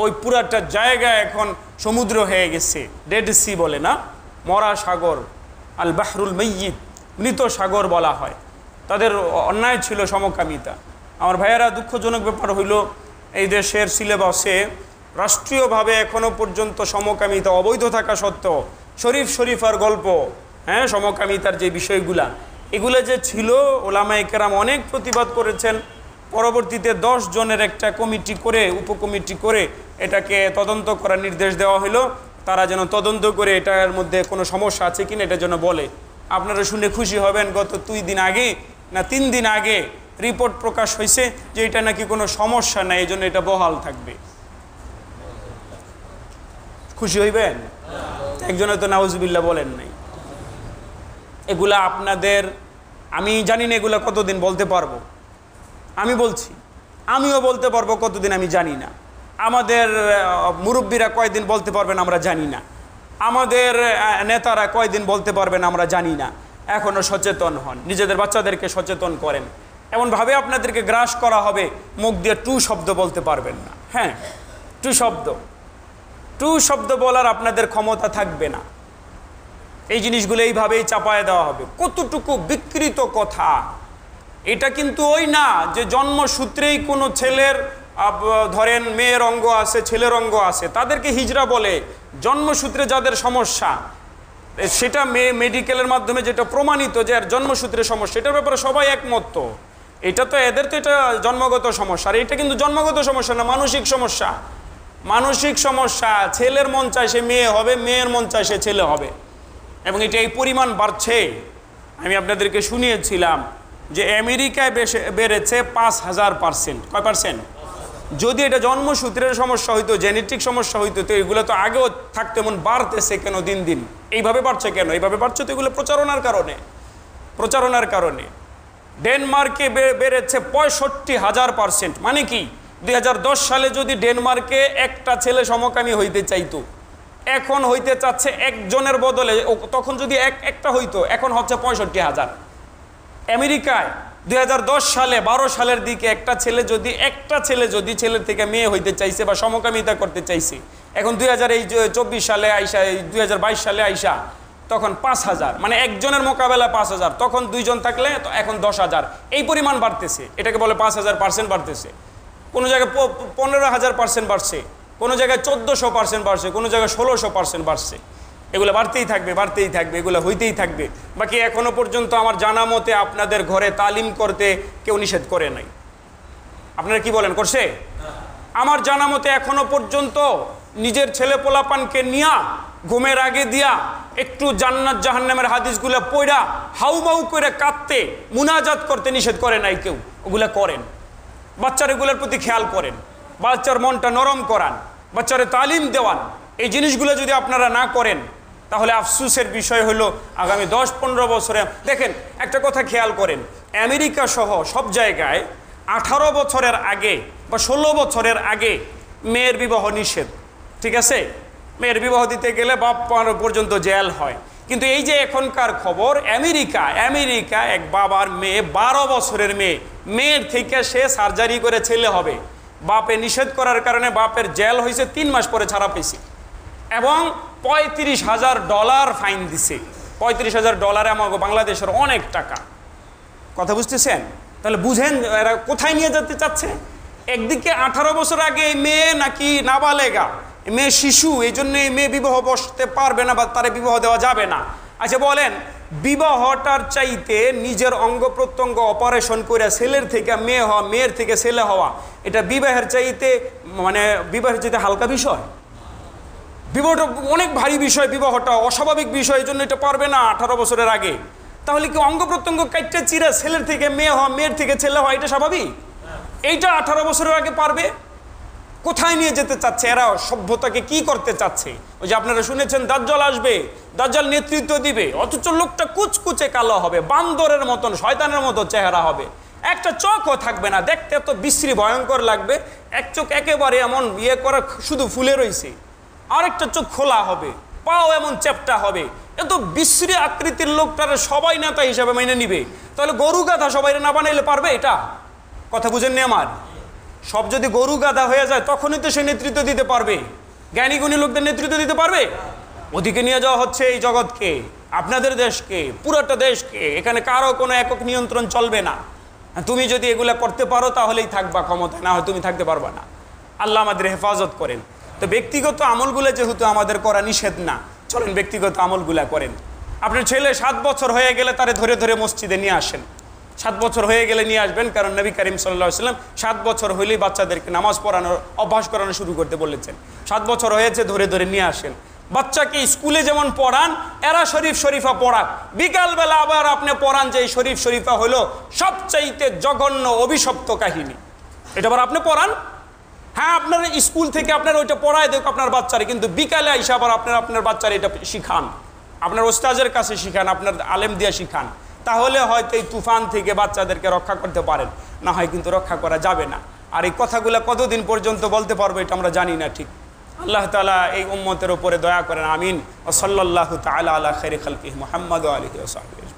ওই পুরাটা জায়গা এখন সমুদ্র হয়ে গেছে। ডেড সি বলে না, মরা সাগর, আল বাহরুল মাইয়িত, মৃত সাগর বলা হয়। তাদের অন্যায় ছিল সমকামিতা। আমার ভাইয়েরা, দুঃখজনক ব্যাপার হইল এই দেশের সিলেবাসে রাষ্ট্রীয়ভাবে এখনো পর্যন্ত সমকামিতা অবৈধ থাকা সত্ত্বেও শরীফার গল্প, হ্যাঁ, সমকামিতার যে বিষয়গুলা এগুলো যে ছিল, ওলামায়ে কেরাম অনেক প্রতিবাদ করেছেন। পরবর্তীতে 10 জনের একটা কমিটি করে, উপকমিটি করে এটাকে তদন্ত করার নির্দেশ দেওয়া হলো। তারা যেন তদন্ত করে এটার মধ্যে কোনো সমস্যা আছে কিনা এটা যেন বলে। আপনারা শুনে খুশি হবেন, গত 2 দিন আগে না 3 দিন আগে রিপোর্ট প্রকাশ হয়েছে যে এটা নাকি কোনো সমস্যা নাই, এই জন্য এটা বহাল থাকবে। খুশি হইবেন? একজনে তো নাউজুবিল্লাহ বলেন নাই। এগুলা আপনাদের, আমি জানি না এগুলা কতদিন বলতে পারবো। আমি বলছি, আমিও বলতে পারবো কতদিন আমি জানি না। আমাদের মুরব্বীরা কয়দিন বলতে পারবেন আমরা জানি না। আমাদের নেতারা কয়দিন বলতে পারবেন আমরা জানি না। এখনও সচেতন হন, নিজেদের বাচ্চাদেরকে সচেতন করেন। এমনভাবে আপনাদেরকে গ্রাস করা হবে, মুখ দিয়ে টু শব্দ বলতে পারবেন না। হ্যাঁ, টু শব্দ বলার আপনাদের ক্ষমতা থাকবে না। এই জিনিসগুলো এইভাবেই চাপায় দেওয়া হবে। কতটুকু বিকৃত কথা! এটা কিন্তু ওই না যে জন্মসূত্রেই কোনো ছেলের, ধরেন মেয়ের অঙ্গ আছে, ছেলের অঙ্গ আছে, তাদেরকে হিজড়া বলে। জন্মসূত্রে যাদের সমস্যা, সেটা মেডিকেলের মাধ্যমে যেটা প্রমাণিত যে আর জন্মসূত্রে সমস্যা, এটার ব্যাপারে সবাই একমত। তো এটা তো এদের তো এটা জন্মগত সমস্যা, আর এটা কিন্তু জন্মগত সমস্যা না, মানসিক সমস্যা। মানসিক সমস্যা। ছেলের মন চায় সে মেয়ে হবে, মেয়ের মন চায় সে ছেলে হবে, এবং এটা এই পরিমাণ বাড়ছে। আমি আপনাদেরকে শুনিয়েছিলাম যে আমেরিকায় বেড়েছে 5000%। কয় পার্সেন্ট? যদি এটা জন্মসূত্রের সমস্যা হইতো, জেনেটিক সমস্যা হইতো, তো এগুলো তো আগেও থাকতো। এমন বাড়তেছে কেন দিন দিন? এইভাবে বাড়ছে কেন? এইভাবে বাড়ছে তো এগুলো প্রচারণার কারণে। ডেনমার্কে বেড়েছে 65,000%। মানে কি, 2010 সালে যদি ডেনমার্কে একটা ছেলে সমকামী হইতে চাইতো, এখন হইতে চাচ্ছে একজনের বদলে, তখন যদি একটা হইতো, এখন হচ্ছে 65,000। আমেরিকায় 2010 সালে 12 সালের দিকে একটা ছেলে যদি ছেলের থেকে মেয়ে হইতে চাইছে বা সমকামিতা করতে চাইছে, এখন 2024 সালে আইসা, 2022 সালে আইসা তখন 5000, মানে একজনের মোকাবেলা 5000। তখন 2 জন থাকলে এখন 10,000। এই পরিমাণ বাড়তেছে। এটাকে বলে 5000% বাড়তেছে। কোনো জায়গায় 15,000% বাড়ছে, কোনো জায়গায় 1400% বাড়ছে, কোনো জায়গায় 1600% বাড়ছে। এগুলো বাড়তেই থাকবে, এগুলো হইতেই থাকবে। বাকি এখনো পর্যন্ত আমার জানা মতে আপনাদের ঘরে তালিম করতে কেউ নিষেধ করে নাই। আপনারা কি বলেন, করছে? আমার জানা মতে এখনো পর্যন্ত নিজের ছেলে পোলাপানকে নিয়া ঘুমের আগে দিয়া একটু জান্নাত জাহান্নামের হাদিসগুলো পড়া হাউমাউ করে কাঁদতে, মুনাজাত করতে নিষেধ করে নাই কেউ। ওগুলা করেন। বাচ্চার এগুলোর প্রতি খেয়াল করেন, বাচ্চার মনটা নরম করান, বাচ্চারে তালিম দেওয়ান। এই জিনিসগুলো যদি আপনারা না করেন, তাহলে আফসোসের বিষয় হলো আগামী 10-15 বছরে। দেখেন, একটা কথা খেয়াল করেন, আমেরিকা সহ সব জায়গায় 18 বছরের আগে বা 16 বছরের আগে মেয়ের বিবাহ নিষেধ, ঠিক আছে? মেয়ের বিবাহ দিতে গেলে বাপ পর্যন্ত জেল হয়। কিন্তু এই যে এখনকার খবর, আমেরিকা এক বাবার মেয়ে, 12 বছরের মেয়ের থেকে সে সার্জারি করে ছেলে হবে, বাপে নিষেধ করার কারণে বাপের জেল হয়েছে, 3 মাস পরে ছাড়া পেয়েছে এবং $35,000 ফাইন দিছে। $35,000 আমাকে বাংলাদেশের অনেক টাকা। কথা বুঝতেছেন? তাহলে বুঝেন এরা কোথায় নিয়ে যেতে চাচ্ছে। একদিকে 18 বছর আগে এই মেয়ে নাকি নাবালেগা, মেয়ে শিশু, এই জন্য এই মেয়ে বিবাহ বসতে পারবে না বা তারে বিবাহ দেওয়া যাবে না। আচ্ছা বলেন, বিবাহটার চাইতে নিজের অঙ্গ প্রত্যঙ্গ অপারেশন করে ছেলের থেকে মেয়ে হওয়া, মেয়ের থেকে ছেলে হওয়া, এটা বিবাহের চাইতে হালকা বিষয়? বিবাহটা অনেক ভারী বিষয়, বিবাহটা অস্বাভাবিক বিষয়, এই জন্য এটা পারবে না 18 বছরের আগে। তাহলে কি অঙ্গ প্রত্যঙ্গ কাটতে চিরা ছেলের থেকে মেয়ে হওয়া, মেয়ের থেকে ছেলে হওয়া এটা স্বাভাবিক? এইটা 18 বছরের আগে পারবে? কোথায় নিয়ে যেতে চাচ্ছে এরা? সভ্যতাকে কি করতে চাচ্ছে? ওই যে আপনারা শুনেছেন দাজ্জাল আসবে, দাজ্জাল নেতৃত্ব দিবে, অথচ লোকটা কুচকুচে কালো হবে, বান্দরের মতন, শয়তানের মতো চেহারা হবে, একটা চোখও থাকবে না, দেখতে এত বিশ্রী ভয়ঙ্কর লাগবে। এক চোখ একেবারে এমন করা, শুধু ফুলে রয়েছে, আরেকটা চোখ খোলা হবে, পাও এমন চ্যাপটা হবে। এত বিশ্রী আকৃতির লোকটারে সবাই নেতা হিসাবে মেনে নিবে। তাহলে গরু গাধা সবাই না বানাইলে পারবে? এটা কথা বুঝেননি আমার? সব যদি গরু গাধা হয়ে যায় তখনই তো সে নেতৃত্ব দিতে পারবে, জ্ঞানী গুণী লোকদের নেতৃত্ব দিতে পারবে। ওদিকে নিয়ে যাওয়া হচ্ছে এই জগৎকে, আপনাদের দেশকে, পুরোটা দেশকে। এখানে কারো কোনো একক নিয়ন্ত্রণ চলবে না। তুমি যদি এগুলা করতে পারো তাহলেই থাকবা ক্ষমতায়, না হয় তুমি থাকতে পারবা না। আল্লাহ আমাদের হেফাজত করেন। তো ব্যক্তিগত আমলগুলো যেহেতু আমাদের করা নিষেধ না, চলেন ব্যক্তিগত আমলগুলা করেন। আপনার ছেলে 7 বছর হয়ে গেলে তারে ধরে ধরে মসজিদে নিয়ে আসেন। 7 বছর হয়ে গেলে নিয়ে আসবেন, কারণ নবী করিম সাল্লাল্লাহু আলাইহি ওয়াসাল্লাম 7 বছর হইলেই বাচ্চাদেরকে নামাজ পড়ানোর অভ্যাস করানো শুরু করতে বলেছেন। 7 বছর হয়েছে, ধরে ধরে নিয়ে আসেন। বাচ্চাকে স্কুলে যেমন পড়ান, এরা শরীফ শরীফা পড়ান, বিকালবেলা আবার আপনি পড়ান যে শরীফ শরীফা হলো সবচাইতে জঘন্য অভিশপ্ত কাহিনী, এটা আবার আপনি পড়ান। হ্যাঁ, আপনার স্কুল থেকে আপনার ওইটা পড়ায় দেখ আপনার বাচ্চারে, কিন্তু বিকালে আইসা আবার আপনার বাচ্চারা এটা শিখান, আপনার ওস্তাজের কাছে শিখান, আপনার আলেম দিয়ে শিখান। তাহলে হয়তো এই তুফান থেকে বাচ্চাদেরকে রক্ষা করতে পারেন, না হয় কিন্তু রক্ষা করা যাবে না। আর এই কথাগুলো কতদিন পর্যন্ত বলতে পারবো এটা আমরা জানি না। ঠিক আল্লাহ তাআলা এই উম্মতের উপরে দয়া করেন, আমিন। ওয়া সাল্লাল্লাহু তাআলা আলা খাইরি খালকিহি মুহাম্মদ ওয়া আলিহি ওয়া সাহবিহি।